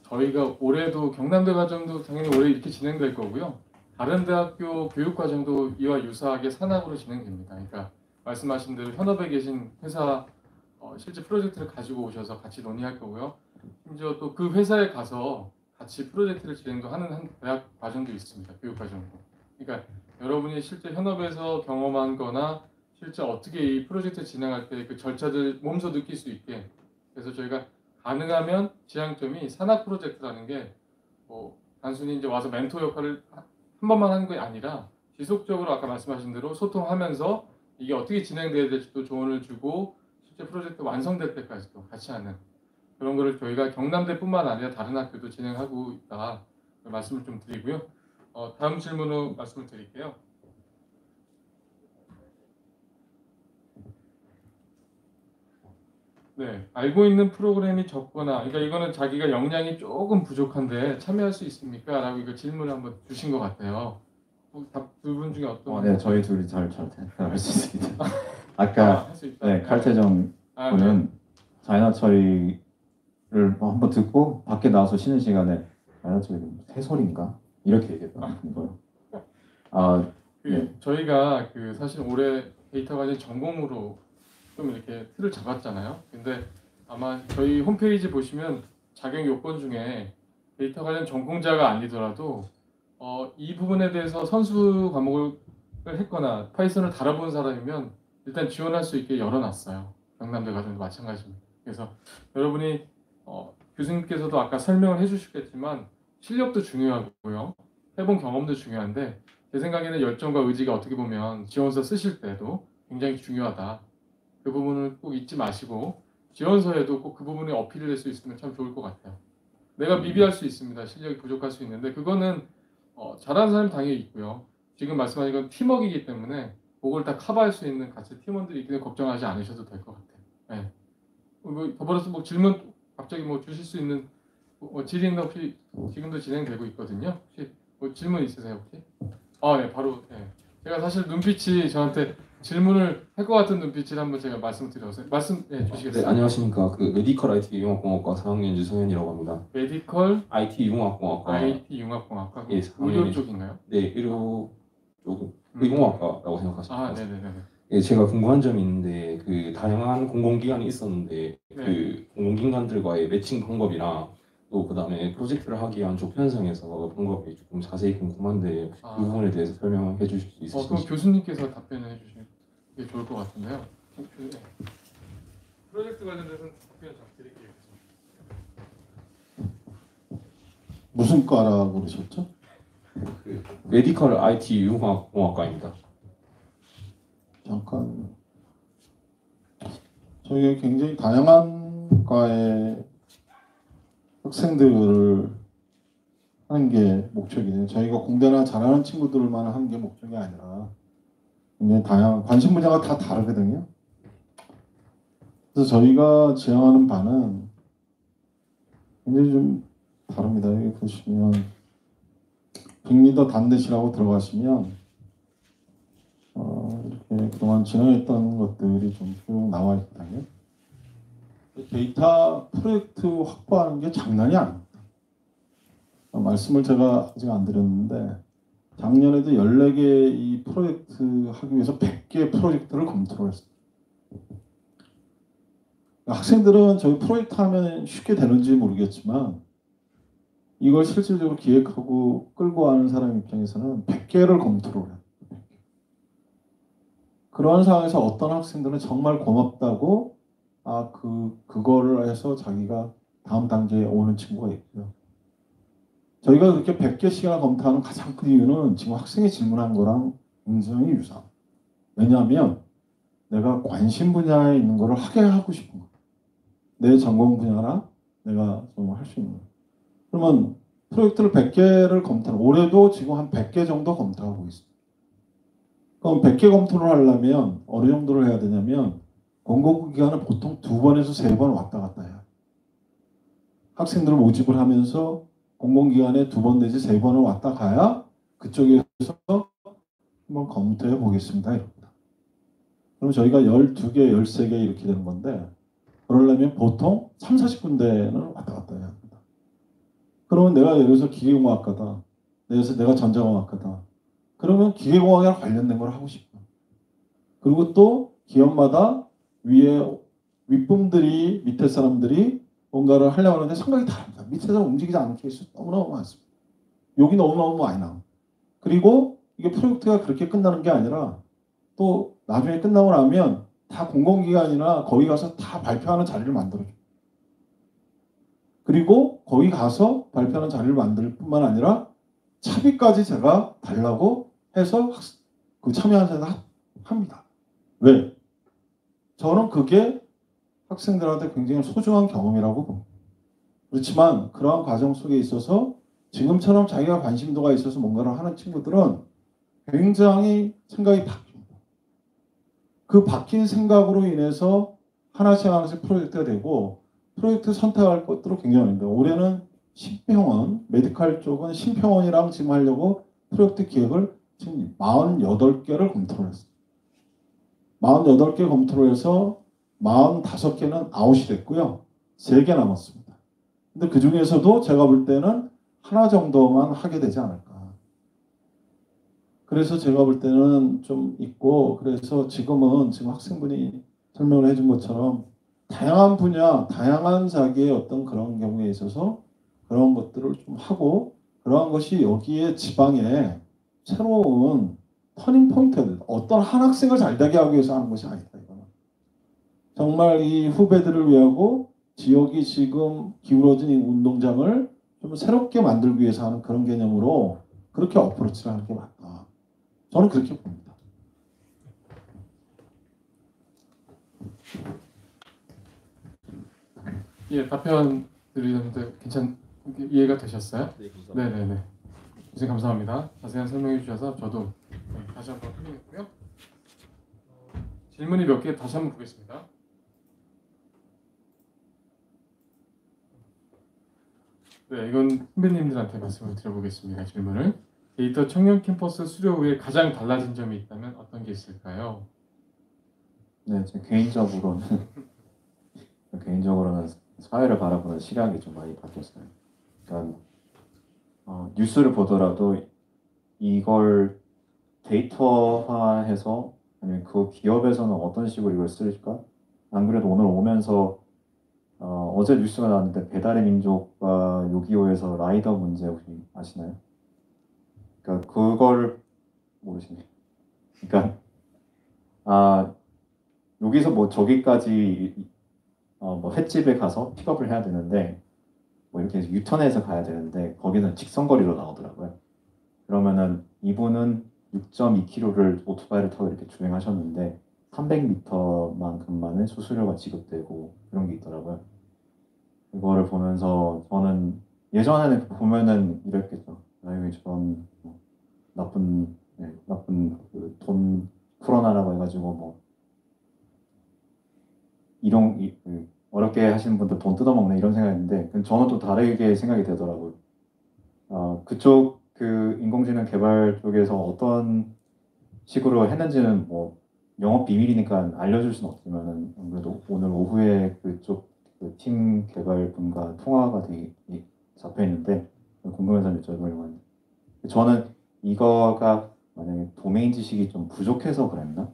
저희가 올해도 경남대 과정도 당연히 올해 이렇게 진행될 거고요. 다른 대학교 교육 과정도 이와 유사하게 산학으로 진행됩니다. 그러니까 말씀하신 대로 현업에 계신 회사 실제 프로젝트를 가지고 오셔서 같이 논의할 거고요. 심지어 또 그 회사에 가서 같이 프로젝트를 진행도 하는 한 대학 과정도 있습니다. 교육 과정도. 그러니까 여러분이 실제 현업에서 경험한 거나 실제 어떻게 이 프로젝트 진행할 때 그 절차들 몸소 느낄 수 있게 그래서 저희가 가능하면 지향점이 산학 프로젝트라는 게 뭐 단순히 이제 와서 멘토 역할을 한 번만 하는 게 아니라 지속적으로 아까 말씀하신 대로 소통하면서 이게 어떻게 진행돼야 될지도 조언을 주고 실제 프로젝트 완성될 때까지도 같이 하는 그런 거를 저희가 경남대뿐만 아니라 다른 학교도 진행하고 있다 말씀을 좀 드리고요. 다음 질문으로 말씀을 드릴게요. 네, 알고 있는 프로그램이 적거나, 그러니까 이거는 자기가 역량이 조금 부족한데 참여할 수 있습니까? 라고 이거 질문을 한번 주신 것 같아요. 두 분 중에 어떤? 네, 저희 둘이 잘 대답할 수 있습니다. 아까 할 수 있다. 네, 칼퇴정 네. 분은 자연어 처리를 한번 듣고 밖에 나와서 쉬는 시간에 자연어 처리 새소리인가 이렇게 얘기했던 거예요. 네. 저희가 사실 올해 데이터 관련 전공으로 좀 이렇게 틀을 잡았잖아요. 근데 아마 저희 홈페이지 보시면 자격 요건 중에 데이터 관련 전공자가 아니더라도 이 부분에 대해서 선수 과목을 했거나 파이썬을 다뤄본 사람이면 일단 지원할 수 있게 열어놨어요. 경남대 과정도 마찬가지입니다. 그래서 여러분이 교수님께서도 아까 설명을 해주셨겠지만 실력도 중요하고요. 해본 경험도 중요한데 제 생각에는 열정과 의지가 어떻게 보면 지원서 쓰실 때도 굉장히 중요하다. 그 부분을 꼭 잊지 마시고 지원서에도 꼭 그 부분에 어필을 할 수 있으면 참 좋을 것 같아요. 내가 미비할 수 있습니다. 실력이 부족할 수 있는데 그거는 잘하는 사람이 당연히 있고요. 지금 말씀하신 건 팀워크이기 때문에 그걸 다 커버할 수 있는 같이 팀원들이 있기 때문에 걱정하지 않으셔도 될 것 같아요. 네. 더불어서 질문 갑자기 주실 수 있는 질의응답 혹시 지금도 진행되고 있거든요. 혹시 질문 있으세요 혹시? 네, 바로 네. 제가 사실 눈빛이 저한테 질문을 할 것 같은 눈빛을 한번 제가 말씀드려서 주시겠어요? 네, 안녕하십니까. 메디컬 IT 융합공학과 4학년 유성현이라고 합니다. 메디컬 IT 융합공학과. IT 융합공학과 예, 의료 쪽인가요? 네, 의료 쪽 의공학과라고 생각하시면 됩니다. 네네네. 예, 제가 궁금한 점이 있는데 다양한 공공기관이 있었는데 네. 공공기관들과의 매칭 방법이랑 또 그다음에 프로젝트를 하기 위한 조편성에서 방법이 조금 자세히 궁금한데 그 부분에 대해서 설명해 주실 수 그럼 있으신지. 교수님께서 답변을 해주시면 게 좋을 것 같은데요. 프로젝트 관련돼서는 답변 잘 드릴게요. 무슨 과라고 그러셨죠? 메디컬 IT 융합공학과입니다. 잠깐 저희가 굉장히 다양한 과의 학생들을 하는 게 목적이에요. 저희가 공대나 잘하는 친구들만 하는 게 목적이 아니라 굉장히 다양한 관심 분야가 다 다르거든요. 그래서 저희가 지향하는 바는 굉장히 좀 다릅니다. 여기 보시면 빅리더 단넷이라고 들어가시면 이렇게 그동안 진행했던 것들이 좀 쭉 나와 있거든요. 데이터 프로젝트 확보하는 게 장난이 아닙니다. 말씀을 제가 아직 안 드렸는데 작년에도 14개 이 프로젝트 하기 위해서 100개 프로젝트를 검토를 했습니다. 학생들은 저희 프로젝트 하면 쉽게 되는지 모르겠지만 이걸 실질적으로 기획하고 끌고 가는 사람 입장에서는 100개를 검토를 해요. 그런 상황에서 어떤 학생들은 정말 고맙다고 그거를 해서 자기가 다음 단계에 오는 친구가 있고요. 저희가 그렇게 100개 시간을 검토하는 가장 큰 이유는 지금 학생이 질문한 거랑 굉장히 유사합니다. 왜냐하면 내가 관심 분야에 있는 거를 하게 하고 싶은 거예요. 내 전공 분야나 내가 좀 할 수 있는 거. 그러면 프로젝트를 100개를 검토하는 올해도 지금 한 100개 정도 검토하고 있습니다. 그럼 100개 검토를 하려면 어느 정도를 해야 되냐면 공공기관을 보통 2번에서 3번 왔다 갔다 해요. 학생들을 모집을 하면서 공공기관에 2번 내지 3번을 왔다 가야 그쪽에서 한번 검토해 보겠습니다. 이럽니다. 그럼 저희가 12개, 13개 이렇게 되는 건데 그러려면 보통 3, 40군데는 왔다 갔다 해야 합니다. 그러면 내가 예를 들어서 기계공학과다. 내가 전자공학과다. 그러면 기계공학이랑 관련된 걸 하고 싶어. 그리고 또 기업마다 위에 윗분들이 밑에 사람들이 뭔가를 하려고 하는데 생각이 다릅니다. 밑에서 움직이지 않는 케이스 너무너무 많습니다. 욕이 너무너무 많이 나옵니다. 그리고 이게 프로젝트가 그렇게 끝나는 게 아니라 또 나중에 끝나고 나면 다 공공기관이나 거기 가서 다 발표하는 자리를 만들어줘요. 그리고 거기 가서 발표하는 자리를 만들 뿐만 아니라 차비까지 제가 달라고 해서 그 참여하는 사람들 합니다. 왜? 저는 그게 학생들한테 굉장히 소중한 경험이라고 봅니다. 그렇지만 그러한 과정 속에 있어서 지금처럼 자기가 관심도가 있어서 뭔가를 하는 친구들은 굉장히 생각이 바뀝니다. 그 바뀐 생각으로 인해서 하나씩 하나씩 프로젝트가 되고 프로젝트 선택할 것들은 굉장히 많습니다. 올해는 심평원, 메디칼 쪽은 심평원이랑 지금 하려고 프로젝트 기획을 지금 48개를 검토를 했어요. 48개 검토를 해서 45개는 아웃이 됐고요. 3개 남았습니다. 근데 그 중에서도 제가 볼 때는 하나 정도만 하게 되지 않을까. 그래서 제가 볼 때는 좀 있고, 그래서 지금 학생분이 설명을 해준 것처럼 다양한 분야, 다양한 자기의 어떤 그런 경우에 있어서 그런 것들을 좀 하고, 그러한 것이 여기에 지방에 새로운 터닝 포인트가 된다. 어떤 한 학생을 잘 되게 하기 위해서 하는 것이 아니다. 이거는. 정말 이 후배들을 위하고 지역이 지금 기울어진 이 운동장을 좀 새롭게 만들기 위해서 하는 그런 개념으로 그렇게 어프로치를 하는 게 맞다. 저는 그렇게 봅니다. 예, 답변 드리는데 이해가 되셨어요? 네, 감사합니다. 네네네. 선생님 감사합니다. 자세한 설명해 주셔서 저도 다시 한번 확인했고요. 질문이 몇 개 다시 한번 보겠습니다. 네, 이건 선배님들한테 말씀을 드려보겠습니다. 질문을. 데이터 청년 캠퍼스 수료 후에 가장 달라진 점이 있다면 어떤 게 있을까요? 네, 제 개인적으로는 사회를 바라보는 시각이 좀 많이 바뀌었어요. 그러니까 뉴스를 보더라도 이걸 데이터화해서 아니면 그 기업에서는 어떤 식으로 이걸 쓸까? 안 그래도 오늘 오면서 어제 뉴스가 나왔는데 배달의 민족과 요기요에서 라이더 문제 혹시 아시나요? 그러니까 그걸 모르시네. 그러니까 여기서 뭐 저기까지 뭐 횟집에 가서 픽업을 해야 되는데 뭐 이렇게 해서 유턴해서 가야 되는데 거기는 직선거리로 나오더라고요. 그러면은 이분은 6.2km를 오토바이를 타고 이렇게 주행하셨는데 300m만큼만의 수수료가 지급되고 그런 게 있더라고요. 그거를 보면서 저는 예전에는 보면은 이랬겠죠. 아유 저런 나쁜 그 돈 풀어나라고 해가지고 뭐 어렵게 하시는 분들 돈 뜯어먹네 이런 생각했는데 저는 또 다르게 생각이 되더라고요. 그쪽 그 인공지능 개발 쪽에서 어떤 식으로 했는지는 뭐 영업 비밀이니까 알려줄 수는 없지만은 아무래도 오늘 오후에 그쪽 그 팀 개발 분과 통화가 잡혀 있는데 궁금해서 여쭤보려고 하는데 저는 이거가 만약에 도메인 지식이 좀 부족해서 그랬나?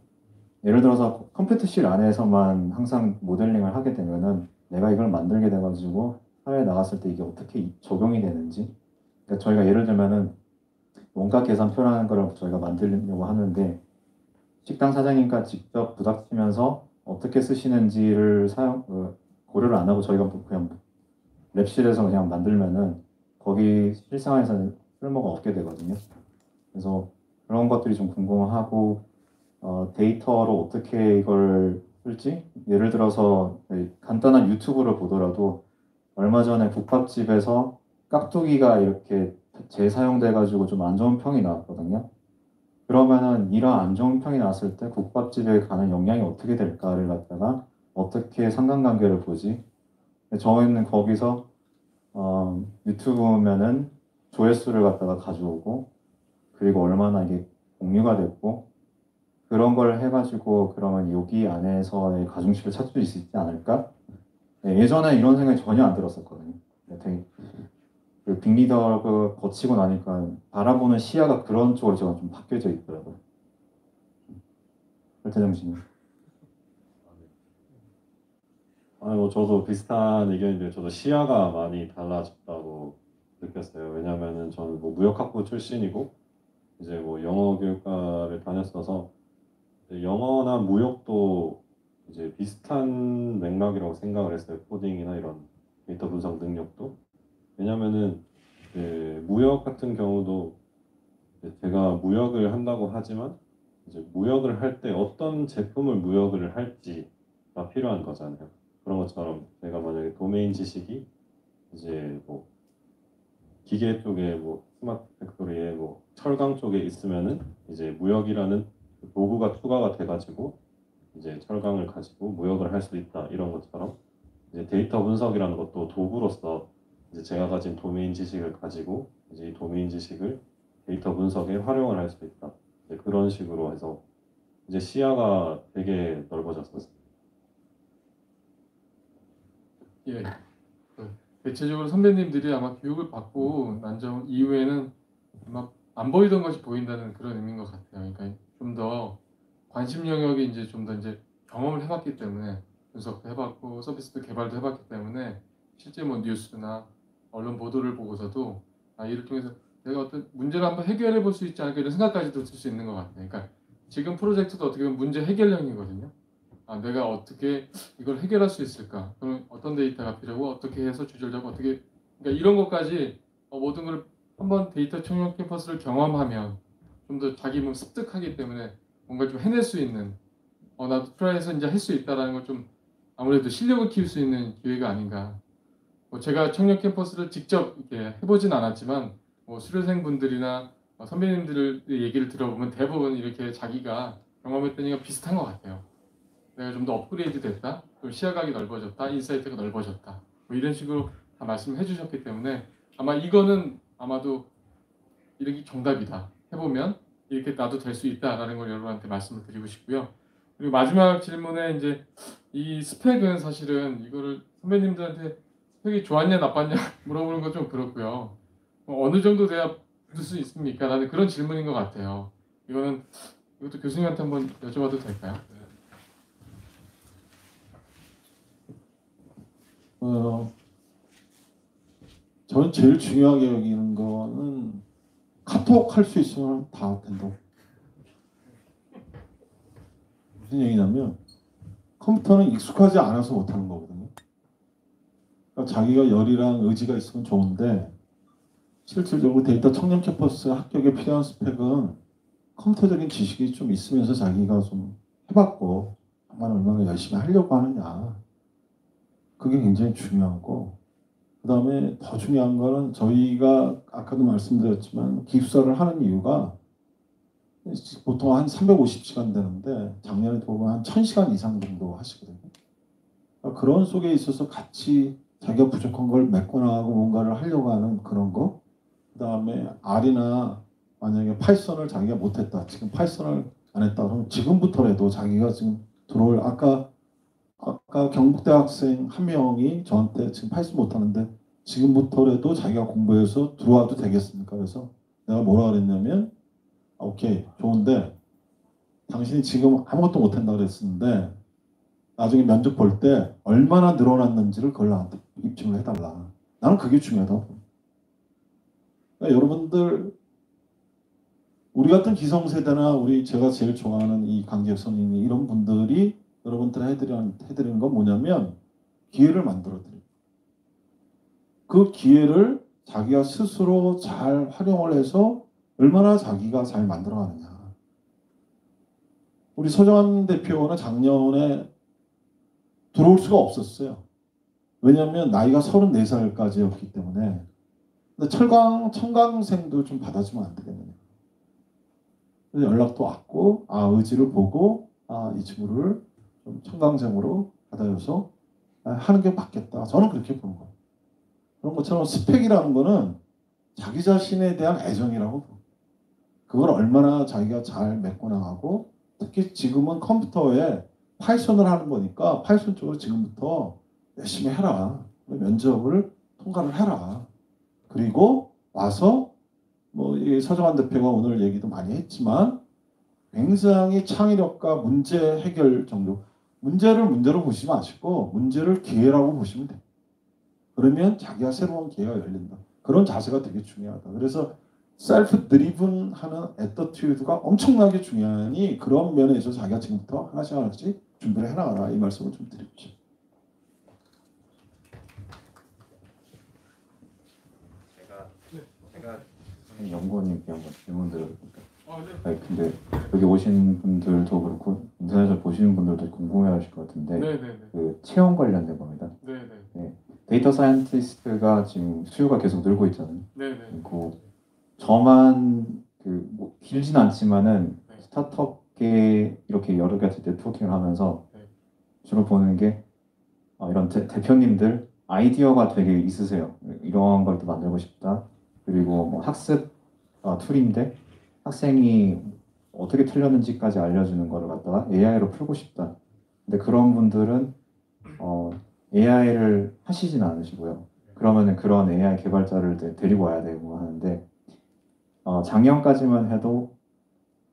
예를 들어서 컴퓨터실 안에서만 항상 모델링을 하게 되면은 내가 이걸 만들게 돼가지고 사회에 나갔을 때 이게 어떻게 적용이 되는지 그러니까 저희가 예를 들면은 원가 계산표라는 거를 저희가 만들려고 하는데 식당 사장님과 직접 부닥치면서 어떻게 쓰시는지를 고려를 안 하고 저희가 그냥 랩실에서 그냥 만들면은 거기 실생활에서는 쓸모가 없게 되거든요. 그래서 그런 것들이 좀 궁금하고 데이터로 어떻게 이걸 쓸지 예를 들어서 간단한 유튜브를 보더라도 얼마 전에 국밥집에서 깍두기가 이렇게 재사용돼가지고 좀 안 좋은 평이 나왔거든요. 그러면은 이런 안 좋은 평이 나왔을 때 국밥집에 가는 영향이 어떻게 될까를 갖다가 어떻게 상관관계를 보지? 저희는 거기서 유튜브 보면은 조회수를 갖다가 가져오고 그리고 얼마나 이게 공유가 됐고 그런 걸 해가지고 그러면 여기 안에서의 가중치를 찾을 수 있지 않을까? 네, 예전에 이런 생각이 전혀 안 들었었거든요. 네, 되게 그 빅리더를 거치고 나니까 바라보는 시야가 그런 쪽으로 제가 좀 바뀌어져 있더라고요. 설태정신이. 뭐 저도 비슷한 의견인데 저도 시야가 많이 달라졌다고 느꼈어요. 왜냐면은 저는 뭐 무역학부 출신이고 이제 뭐 영어 교육과를 다녔어서 영어나 무역도 이제 비슷한 맥락이라고 생각을 했어요. 코딩이나 이런 데이터 분석 능력도. 왜냐면은 무역 같은 경우도 제가 무역을 한다고 하지만 이제 무역을 할 때 어떤 제품을 무역을 할지가 필요한 거잖아요. 그런 것처럼 제가 만약에 도메인 지식이 이제 뭐 기계 쪽에 뭐 스마트 팩토리에 뭐 철강 쪽에 있으면은 이제 무역이라는 도구가 추가가 돼가지고 이제 철강을 가지고 무역을 할 수 있다 이런 것처럼 이제 데이터 분석이라는 것도 도구로서 이제 제가 가진 도메인 지식을 가지고 이제 이 도메인 지식을 데이터 분석에 활용을 할 수 있다. 이제 그런 식으로 해서 이제 시야가 되게 넓어졌었어요. 예. 대체적으로 선배님들이 아마 교육을 받고 난 점 이후에는 아마 안 보이던 것이 보인다는 그런 의미인 것 같아요. 그러니까 좀 더 관심 영역이 이제 좀 더 이제 경험을 해봤기 때문에 분석도 해봤고 서비스도 개발도 해봤기 때문에 실제 뭐 뉴스나 언론 보도를 보고서도 이를 통해서 내가 어떤 문제를 한번 해결해 볼 수 있지 않을까 이런 생각까지도 들 수 있는 것 같아요. 그러니까 지금 프로젝트도 어떻게 보면 문제 해결형이거든요. 내가 어떻게 이걸 해결할 수 있을까? 그럼 어떤 데이터가 필요하고 어떻게 해서 조절하고 어떻게 그러니까 이런 것까지 모든 걸 한번 데이터 총력 캠퍼스를 경험하면 좀 더 자기 몸 습득하기 때문에 뭔가 좀 해낼 수 있는 나도 트라이해서 이제 할 수 있다라는 걸 좀 아무래도 실력을 키울 수 있는 기회가 아닌가. 제가 청년 캠퍼스를 직접 이렇게 해보진 않았지만 수료생분들이나 선배님들 얘기를 들어보면 대부분 이렇게 자기가 경험했던 얘기가 비슷한 것 같아요. 내가 좀 더 업그레이드 됐다, 좀 시야각이 넓어졌다, 인사이트가 넓어졌다, 뭐 이런 식으로 다 말씀을 해주셨기 때문에 아마 이거는 아마도 이렇게 정답이다. 해보면 이렇게 나도 될 수 있다라는 걸 여러분한테 말씀을 드리고 싶고요. 그리고 마지막 질문에 이제 이 스펙은 사실은 이거를 선배님들한테 스펙이 좋았냐 나빴냐 물어보는 건 좀 그렇고요. 어느 정도 돼야 붙을 수 있습니까? 라는 그런 질문인 것 같아요. 이것도 교수님한테 한번 여쭤봐도 될까요? 저는 제일 중요하게 여기는 거는 카톡 할 수 있으면 다 된다고. 무슨 얘기냐면 컴퓨터는 익숙하지 않아서 못하는 거거든요. 그러니까 자기가 열이랑 의지가 있으면 좋은데 실질적으로 데이터 청렴 캠퍼스 합격에 필요한 스펙은 컴퓨터적인 지식이 좀 있으면서 자기가 좀 해봤고 정말 얼마나 열심히 하려고 하느냐. 그게 굉장히 중요하고 그 다음에 더 중요한 거는 저희가 아까도 말씀드렸지만 기숙사를 하는 이유가 보통 한 350시간 되는데 작년에 보면 한 1000시간 이상 정도 하시거든요. 그러니까 그런 속에 있어서 같이 자기가 부족한 걸 메꿔나가고 뭔가를 하려고 하는 그런 거. 그 다음에 R이나 만약에 파이썬을 자기가 못했다. 지금 파이썬을 안 했다. 그러면 지금부터라도 자기가 지금 들어올 아까 경북대 학생 한 명이 저한테 지금 파이썬 못하는데 지금부터라도 자기가 공부해서 들어와도 되겠습니까? 그래서 내가 뭐라 그랬냐면 오케이 좋은데 당신이 지금 아무것도 못한다고 그랬었는데 나중에 면접 볼 때 얼마나 늘어났는지를 그걸 나한테 입증을 해달라. 나는 그게 중요하다고. 그러니까 여러분들 우리 같은 기성세대나 제가 제일 좋아하는 이 강재혁 선생님 이런 분들이 여러분들 해드리는 건 뭐냐면 기회를 만들어드려요. 그 기회를 자기가 스스로 잘 활용을 해서 얼마나 자기가 잘 만들어가느냐. 우리 서정환 대표는 작년에 들어올 수가 없었어요. 왜냐하면 나이가 34살까지였기 때문에. 근데 청강생도 좀 받아주면 안 되겠느냐. 그래서 연락도 왔고, 의지를 보고, 이 친구를 좀 청강생으로 받아줘서 하는 게 맞겠다. 저는 그렇게 보는 거예요. 그런 것처럼 스펙이라는 거는 자기 자신에 대한 애정이라고 봐요. 그걸 얼마나 자기가 잘 메꿔 나가고, 특히 지금은 컴퓨터에 파이썬을 하는 거니까 파이썬 쪽으로 지금부터 열심히 해라. 면접을 통과를 해라. 그리고 와서 이 서정환 대표가 오늘 얘기도 많이 했지만 굉장히 창의력과 문제 해결 정도, 문제를 문제로 보시지 마시고 문제를 기회라고 보시면 돼요. 그러면 자기가 새로운 기회가 열린다. 그런 자세가 되게 중요하다. 그래서 셀프 드리븐 하는 애터튜드가 엄청나게 중요하니 그런 면에서 자기가 지금부터 하나씩 하나씩 준비를 해나가라. 이 말씀을 좀 드리고 싶습니다. 제가 연구원님께 한번 질문 드려도 될까요? 네. 아니, 근데 여기 오신 분들도 그렇고 인터넷을 보시는 분들도 궁금해하실 것 같은데 네네네. 그 채용 관련된 겁니다. 네네. 데이터 사이언티스트가 지금 수요가 계속 늘고 있잖아요. 네네. 그리고 저만 뭐 길진 않지만은 네. 스타트업계 이렇게 여러 가지 네트워킹을 하면서 네. 주로 보는 게 이런 대표님들 아이디어가 되게 있으세요. 이런 걸 또 만들고 싶다. 그리고 뭐 학습 툴인데 학생이 어떻게 틀렸는지까지 알려주는 거를 갖다가 AI로 풀고 싶다. 근데 그런 분들은 AI를 하시진 않으시고요. 그러면은 그런 AI 개발자를 데리고 와야 되고 하는데 작년까지만 해도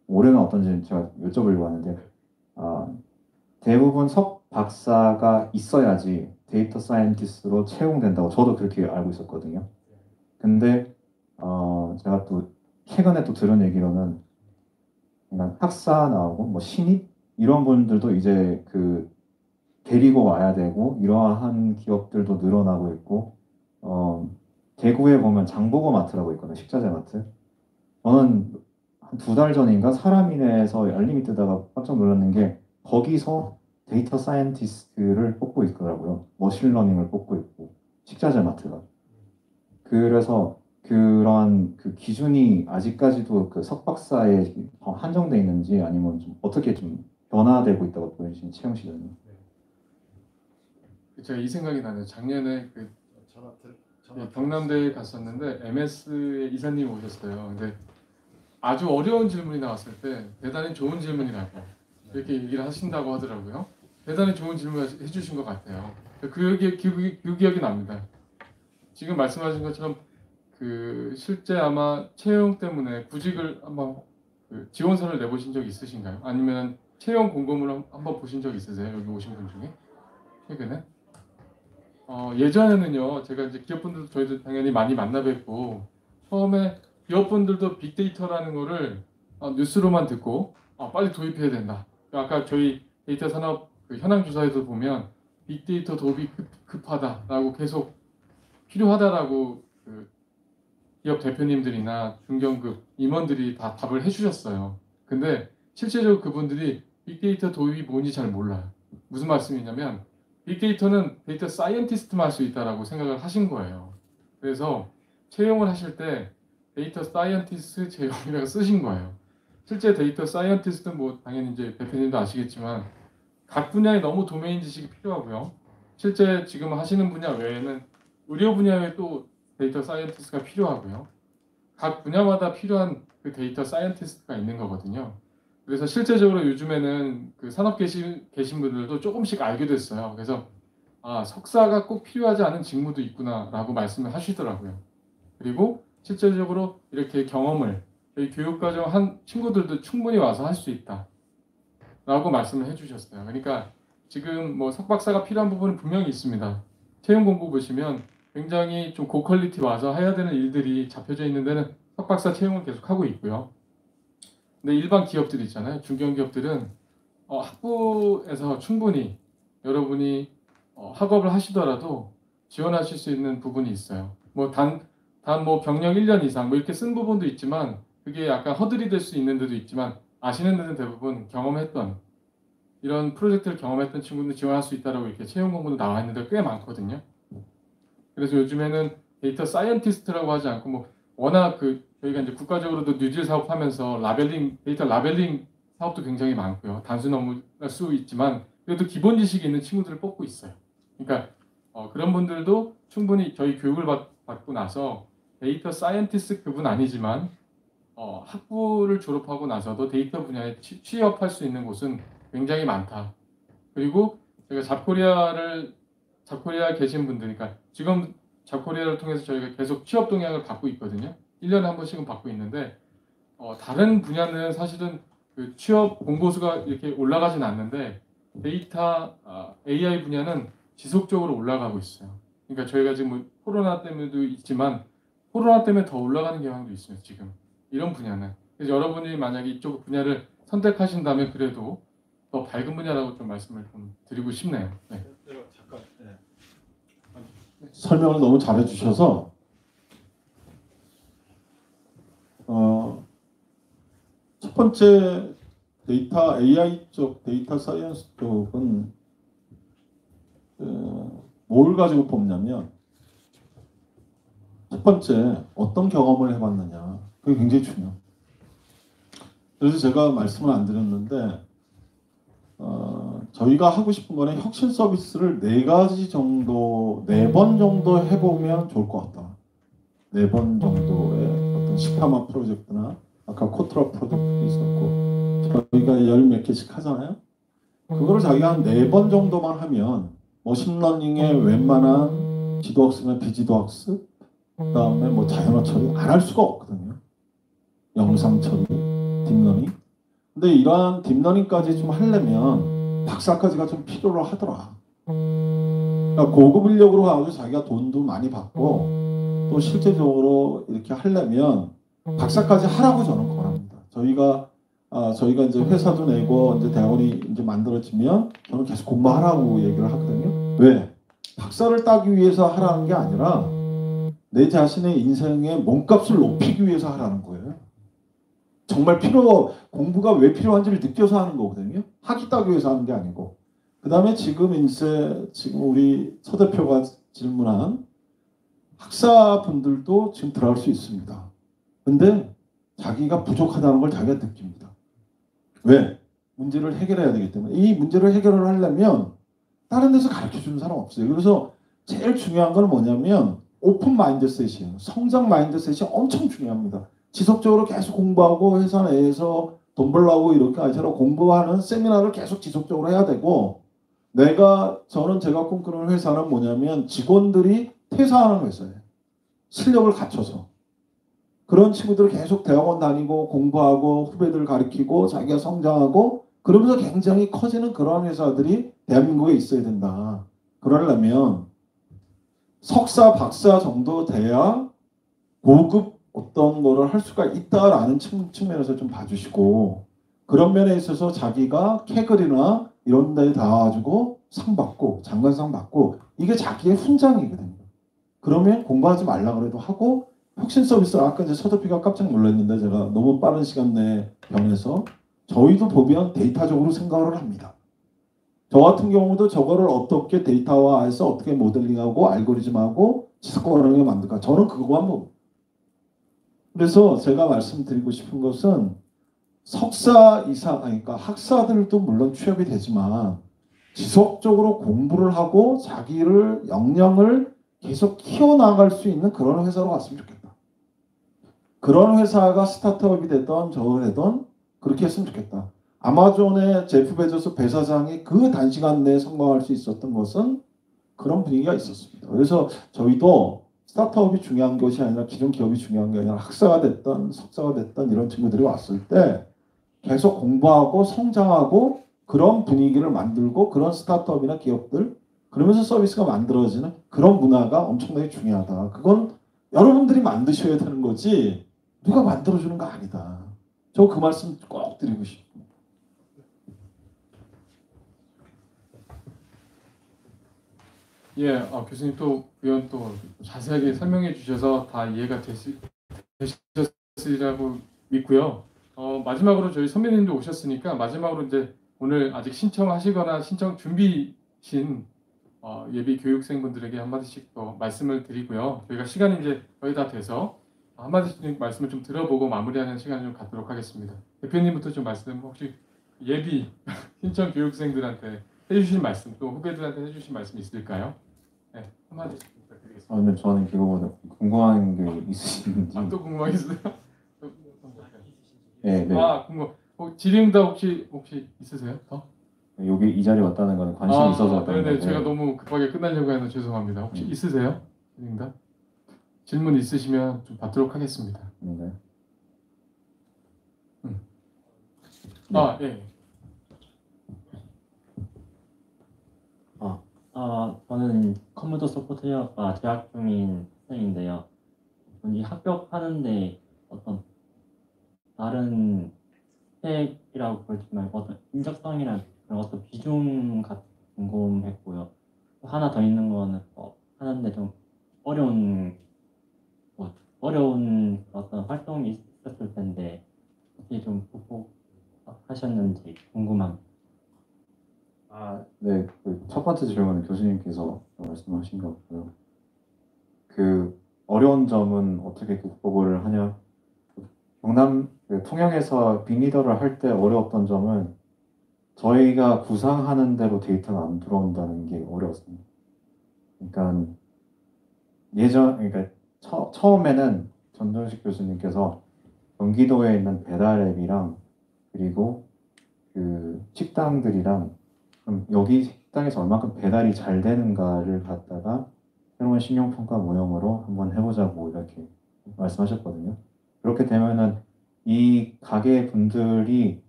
올해는 어떤지 제가 여쭤보려고 하는데 대부분 석 박사가 있어야지 데이터 사이언티스트로 채용된다고 저도 그렇게 알고 있었거든요. 근데 제가 또 최근에 또 들은 얘기로는 그냥 학사 나오고 뭐 신입 이런 분들도 이제 데리고 와야 되고 이러한 기업들도 늘어나고 있고 대구에 보면 장보고 마트라고 있거든요. 식자재 마트. 저는 한 2달 전인가 사람인에서 알림이 뜨다가 깜짝 놀랐는 게 거기서 데이터 사이언티스트를 뽑고 있더라고요. 머신러닝을 뽑고 있고 식자재 마트가. 그래서 그런 기준이 아직까지도 석박사에 한정돼 있는지 아니면 좀 어떻게 좀 변화되고 있다고 보이시는 채용 시장이? 제가 이 생각이 나네요. 작년에 경남대에 갔었는데 MS의 이사님이 오셨어요. 근데 아주 어려운 질문이 나왔을 때 대단히 좋은 질문이라고 이렇게 얘기를 하신다고 하더라고요. 대단히 좋은 질문을 해주신 것 같아요. 그 기억이 납니다. 지금 말씀하신 것처럼 실제 아마 채용 때문에 구직을 한번 지원서를 내보신 적 있으신가요? 아니면 채용 공고문을 한번 보신 적 있으세요? 여기 오신 분 중에 최근에? 예전에는요, 제가 이제 기업분들도 저희도 당연히 많이 만나 뵙고 처음에 기업분들도 빅데이터라는 거를 뉴스로만 듣고 빨리 도입해야 된다. 아까 저희 데이터 산업 현황 조사에도 보면 빅데이터 도입이 급하다라고 계속 필요하다라고 기업 대표님들이나 중견급 임원들이 다 답을 해주셨어요. 근데 실제적으로 그분들이 빅데이터 도입이 뭔지 잘 몰라요. 무슨 말씀이냐면 빅데이터는 데이터 사이언티스트만 할 수 있다라고 생각을 하신 거예요. 그래서 채용을 하실 때 데이터 사이언티스트 채용이라고 쓰신 거예요. 실제 데이터 사이언티스트는 뭐 당연히 이제 대표님도 아시겠지만 각 분야에 너무 도메인 지식이 필요하고요. 실제 지금 하시는 분야 외에는 의료 분야에 또 데이터 사이언티스트가 필요하고요. 각 분야마다 필요한 데이터 사이언티스트가 있는 거거든요. 그래서 실제적으로 요즘에는 산업 계신 분들도 조금씩 알게 됐어요. 그래서 석사가 꼭 필요하지 않은 직무도 있구나라고 말씀을 하시더라고요. 그리고 실제적으로 이렇게 경험을 저희 교육과정 한 친구들도 충분히 와서 할 수 있다라고 말씀을 해주셨어요. 그러니까 지금 뭐 석박사가 필요한 부분은 분명히 있습니다. 채용 공고 보시면 굉장히 좀 고퀄리티 와서 해야 되는 일들이 잡혀져 있는 데는 석박사 채용을 계속 하고 있고요. 근데 일반 기업들 있잖아요. 중견기업들은 학부에서 충분히 여러분이 학업을 하시더라도 지원하실 수 있는 부분이 있어요. 뭐 단 뭐 경력 1년 이상 뭐 이렇게 쓴 부분도 있지만 그게 약간 허들이 될 수 있는 데도 있지만 아시는 데는 대부분 경험했던 이런 프로젝트를 경험했던 친구는 지원할 수 있다라고 이렇게 채용 공고도 나와 있는 데 꽤 많거든요. 그래서 요즘에는 데이터 사이언티스트라고 하지 않고 뭐 워낙 저희가 이제 국가적으로도 뉴질 사업하면서 데이터 라벨링 사업도 굉장히 많고요. 단순 업무할 수 있지만 그래도 기본 지식이 있는 친구들을 뽑고 있어요. 그러니까 그런 분들도 충분히 저희 교육을 받고 나서 데이터 사이언티스트 급은 아니지만 학부를 졸업하고 나서도 데이터 분야에 취업할 수 있는 곳은 굉장히 많다. 그리고 제가 잡코리아에 계신 분들, 그러니까 지금 잡코리아를 통해서 저희가 계속 취업 동향을 받고 있거든요. 1년에 한 번씩은 받고 있는데 다른 분야는 사실은 그 취업 공고수가 이렇게 올라가진 않는데 데이터 AI 분야는 지속적으로 올라가고 있어요. 그러니까 저희가 지금 뭐 코로나 때문에도 있지만 코로나 때문에 더 올라가는 경향도 있어요. 지금 이런 분야는. 그래서 여러분이 만약에 이쪽 분야를 선택하신다면 그래도 더 밝은 분야라고 좀 말씀을 좀 드리고 싶네요. 네. 잠깐 설명을 너무 잘해 주셔서 첫 번째 데이터 AI 쪽 데이터 사이언스 쪽은 뭘 가지고 뽑냐면 첫 번째 어떤 경험을 해봤느냐 그게 굉장히 중요해요. 그래서 제가 말씀을 안 드렸는데 저희가 하고 싶은 거는 혁신 서비스를 4가지 정도, 4번 정도 해보면 좋을 것 같다. 4번 정도의 어떤 시카마 프로젝트나 아까 코트라 프로젝트도 있었고 저희가 10몇 개씩 하잖아요. 그거를 자기가 한 4번 정도만 하면 머신러닝의 웬만한 지도학습이나 비지도학습 그 다음에 뭐 자연어 처리 안 할 수가 없거든요. 영상 처리, 딥러닝. 근데 이러한 딥러닝까지 좀 하려면 박사까지가 좀 필요로 하더라. 그러니까 고급 인력으로 가서 자기가 돈도 많이 받고 또 실제적으로 이렇게 하려면 박사까지 하라고 저는 권합니다. 저희가 이제 회사도 내고 이제 대학원이 이제 만들어지면 저는 계속 공부하라고 얘기를 하거든요. 왜? 박사를 따기 위해서 하라는 게 아니라 내 자신의 인생의 몸값을 높이기 위해서 하라는 거예요. 정말 공부가 왜 필요한지를 느껴서 하는 거거든요. 학위 따기 위해서 하는 게 아니고. 그 다음에 지금 우리 서 대표가 질문한 학사분들도 지금 들어갈 수 있습니다. 근데 자기가 부족하다는 걸 자기가 느낍니다. 왜? 문제를 해결해야 되기 때문에. 이 문제를 해결을 하려면 다른 데서 가르쳐주는 사람 없어요. 그래서 제일 중요한 건 뭐냐면 오픈 마인드셋이에요. 성장 마인드셋이 엄청 중요합니다. 지속적으로 계속 공부하고 회사 내에서 돈 벌라고 이렇게 아니라 공부하는 세미나를 계속 지속적으로 해야 되고 제가 꿈꾸는 회사는 뭐냐면 직원들이 퇴사하는 회사예요. 실력을 갖춰서. 그런 친구들을 계속 대학원 다니고 공부하고 후배들 가르치고 자기가 성장하고 그러면서 굉장히 커지는 그런 회사들이 대한민국에 있어야 된다. 그러려면 석사, 박사 정도 돼야 고급 어떤 거를 할 수가 있다라는 측면에서 좀 봐주시고 그런 면에 있어서 자기가 캐글이나 이런 데에 닿아가지고 상 받고 장관상 받고 이게 자기의 훈장이거든요. 그러면 공부하지 말라 그래도 하고 혁신 서비스 아까 이제 서도피가 깜짝 놀랐는데 제가 너무 빠른 시간 내에 변해서 저희도 보면 데이터적으로 생각을 합니다. 저 같은 경우도 저거를 어떻게 데이터화해서 어떻게 모델링하고 알고리즘하고 지속가능하게 만들까 저는 그거만 봅니다. 그래서 제가 말씀드리고 싶은 것은 석사 이상, 그러니까 학사들도 물론 취업이 되지만 지속적으로 공부를 하고 자기를 역량을 계속 키워나갈 수 있는 그런 회사로 갔으면 좋겠다. 그런 회사가 스타트업이 되던 저걸 되던 그렇게 했으면 좋겠다. 아마존의 제프 베조스 배사장이 그 단시간 내에 성공할 수 있었던 것은 그런 분위기가 있었습니다. 그래서 저희도 스타트업이 중요한 것이 아니라 기존 기업이 중요한 게 아니라 학사가 됐던 석사가 됐던 이런 친구들이 왔을 때 계속 공부하고 성장하고 그런 분위기를 만들고 그런 스타트업이나 기업들 그러면서 서비스가 만들어지는 그런 문화가 엄청나게 중요하다. 그건 여러분들이 만드셔야 되는 거지 누가 만들어주는 거 아니다. 저 그 말씀 꼭 드리고 싶습니다. 예, 교수님 또 의원 또 자세하게 설명해 주셔서 다 이해가 되셨으리라고 믿고요. 마지막으로 저희 선배님도 오셨으니까 마지막으로 이제 오늘 아직 신청하시거나 신청 준비신 예비 교육생분들에게 한마디씩 더 말씀을 드리고요. 저희가 시간이 이제 거의 다 돼서 한마디씩 말씀을 좀 들어보고 마무리하는 시간을 좀 갖도록 하겠습니다. 대표님부터 좀 말씀 혹시 예비 신청 교육생들한테 해주실 말씀 또 후배들한테 해주실 말씀 있을까요? 네, 한마디씩 부탁드리겠습니다. 근데 저는 그거보다 궁금한 게 있으신지. 또 궁금한 게 있어요? 네, 네. 궁금. 질의응답 혹시 있으세요? 더? 여기 이 자리에 왔다는 거는 관심이 있어서 왔다는 네네. 건데. 제가 너무 급하게 끝나려고 해서 죄송합니다. 혹시 음. 있으세요? 질의응답? 질문 있으시면 좀 받도록 하겠습니다. 네. 예. 저는 컴퓨터 소프트웨어과 재학 중인 학생인데요. 이 합격하는데 어떤 다른 스펙이라고 그렇지만 어떤 인적성이나 그런 어떤 비중 같은 게 궁금했고요. 또 하나 더 있는 거는 하는데 좀 어려운 어떤 활동이 있었을 텐데 어떻게 좀 극복하셨는지 궁금합니다. 네. 그 첫 번째 질문은 교수님께서 말씀하신 것 같고요. 그 어려운 점은 어떻게 극복을 하냐? 통영에서 빅리더를 할 때 어려웠던 점은 저희가 구상하는 대로 데이터가 안 들어온다는 게 어려웠습니다. 그러니까 처음에는 전정식 교수님께서 경기도에 있는 배달 앱이랑 그리고 그 식당들이랑 그럼 여기 식당에서 얼마큼 배달이 잘 되는가를 갖다가 새로운 신용평가 모형으로 한번 해보자고 이렇게 말씀하셨거든요. 그렇게 되면은 이 가게 분들이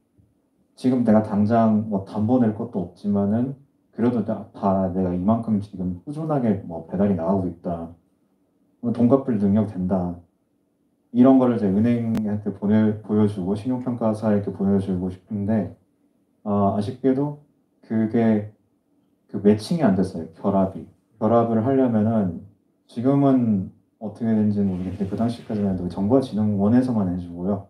지금 내가 당장 뭐 담보 낼 것도 없지만은 그래도 다 내가 이만큼 지금 꾸준하게 뭐 배달이 나가고 있다. 돈 갚을 능력 된다. 이런 거를 이제 은행한테 보여주고 신용평가사에게 보여주고 싶은데 아쉽게도 그게 그 매칭이 안 됐어요. 결합을 하려면은 지금은 어떻게 되는지는 모르겠는데 그 당시까지만 해도 정보화진흥원에서만 해주고요.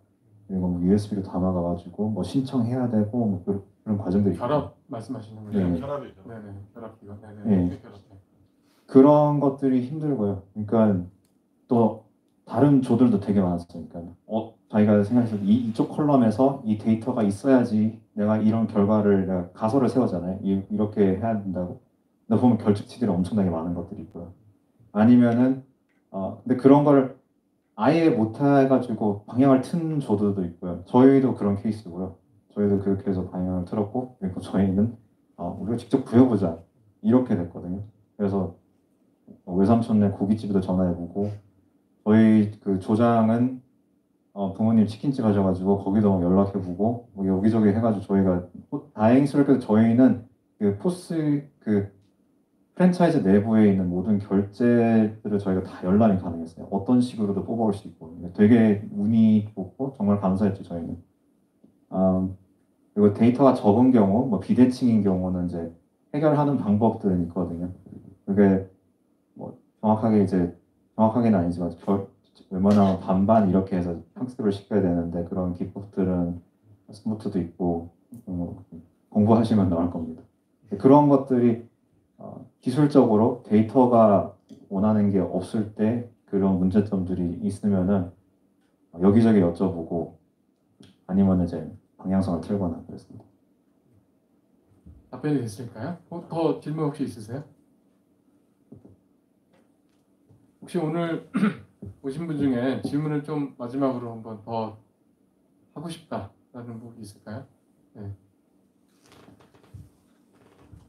그리고 뭐 USB로 담아가가지고 뭐 신청해야 되고 뭐 그런 과정들이 있거든요. 결합 말씀하시는 거죠? 네. 결합이죠. 네네. 결합 기관. 네네. 네. 결합. 그런 것들이 힘들고요. 그러니까 또 다른 조들도 되게 많았어요. 그러니까 자기가 생각해서 이쪽 컬럼에서 이 데이터가 있어야지 내가 이런 결과를 내가 가설을 세우잖아요. 이렇게 해야 된다고. 근데 보면 결집치들이 엄청나게 많은 것들이 있고요. 아니면은 근데 그런 걸 아예 못 해가지고 방향을 튼 조들도 있고요. 저희도 그런 케이스고요. 저희도 그렇게 해서 방향을 틀었고 그리고 저희는 우리가 직접 구해보자 이렇게 됐거든요. 그래서 외삼촌네 고깃집에도 전화해보고 저희 그 조장은 부모님 치킨집 하셔가지고 거기도 연락해보고 뭐 여기저기 해가지고 저희가 다행스럽게도 저희는 그 그 프랜차이즈 내부에 있는 모든 결제들을 저희가 다 열람이 가능했어요. 어떤 식으로도 뽑아올 수 있고 되게 운이 좋고 정말 감사했죠 저희는. 그리고 데이터가 적은 경우, 뭐 비대칭인 경우는 이제 해결하는 방법들은 있거든요. 그게 뭐 정확하게는 아니지만 웬만하면 반반 이렇게 해서 학습을 시켜야 되는데 그런 기법들은 스무트도 있고 공부하시면 나올 겁니다. 그런 것들이 기술적으로 데이터가 원하는 게 없을 때 그런 문제점들이 있으면은 여기저기 여쭤보고 아니면 이제 방향성을 틀거나 그랬습니다. 답변이 됐을까요? 더 질문 혹시 있으세요? 혹시 오늘 오신 분 중에 질문을 좀 마지막으로 한번 더 하고 싶다라는 분이 있을까요? 네.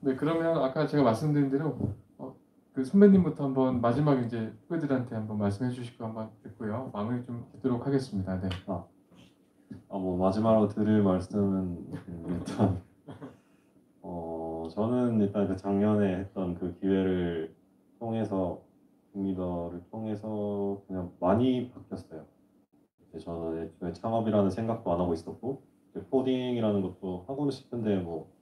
네, 그러면 아까 제가 말씀드린 대로 그 선배님부터 한번 마지막 이제 후배들한테 한번 말씀해 주실 거 한번 듣고요. 마무리 좀 듣도록 하겠습니다. 네. 뭐 마지막으로 드릴 말씀은 일단 저는 일단 그 작년에 했던 그 기회를 통해서 리더를 통해서 그냥 많이 바뀌었어요. 저는 애초에 창업이라는 생각도 안 하고 있었고 코딩이라는 것도 하고는 싶은데 뭐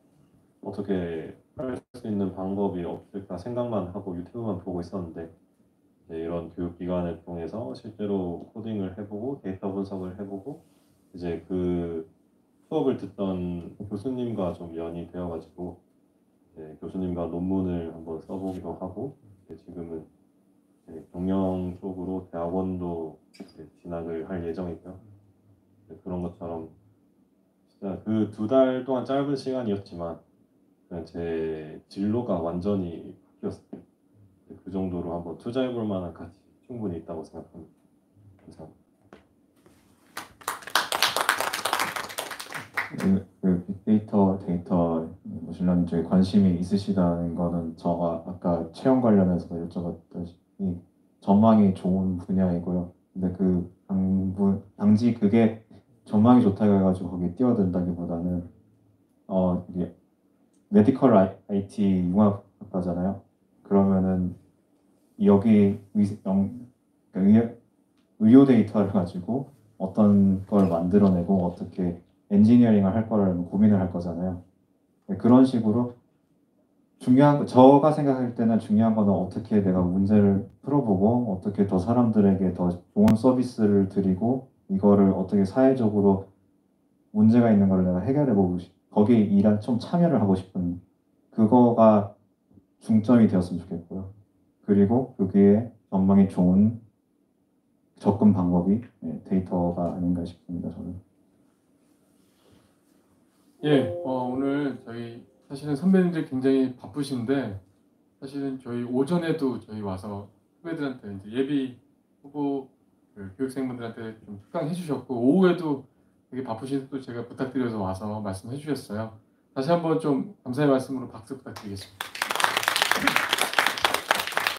어떻게 할 수 있는 방법이 없을까 생각만 하고 유튜브만 보고 있었는데 이런 교육기관을 통해서 실제로 코딩을 해보고 데이터 분석을 해보고 이제 그 수업을 듣던 교수님과 좀 연이 되어가지고 이제 교수님과 논문을 한번 써보기도 하고 이제 지금은 이제 경영 쪽으로 대학원도 이제 진학을 할 예정이고요. 그런 것처럼 진짜 그 2달 동안 짧은 시간이었지만 그냥 제 진로가 완전히 바뀌었어요. 그 정도로 한번 투자해볼 만한 가치 충분히 있다고 생각합니다. 감사합니다. 그 빅데이터, 머신러닝 쪽에 관심이 있으시다는 거는 저가 아까 채용 관련해서 여쭤봤다시피 전망이 좋은 분야이고요. 근데 그 단지 그게 전망이 좋다고 해가지고 거기에 뛰어든다기보다는 이게 메디컬 IT 융합학과잖아요. 그러면은 여기 의료 데이터를 가지고 어떤 걸 만들어내고 어떻게 엔지니어링을 할 거라는 고민을 할 거잖아요. 그런 식으로 제가 생각할 때는 중요한 거는 어떻게 내가 문제를 풀어보고 어떻게 더 사람들에게 더 좋은 서비스를 드리고 이거를 어떻게 사회적으로 문제가 있는 걸 내가 해결해보고 거기에 일한 좀 참여를 하고 싶은 그거가 중점이 되었으면 좋겠고요. 그리고 거기에 전망이 좋은 접근 방법이 데이터가 아닌가 싶습니다. 저는. 예, 오늘 저희 사실은 선배님들 굉장히 바쁘신데 사실은 저희 오전에도 저희 와서 후배들한테 이제 예비 후보 그 교육생분들한테 좀 특강해 주셨고 오후에도 되게 바쁘신데 또 제가 부탁드려서 와서 말씀해 주셨어요. 다시 한번 좀 감사의 말씀으로 박수 부탁드리겠습니다.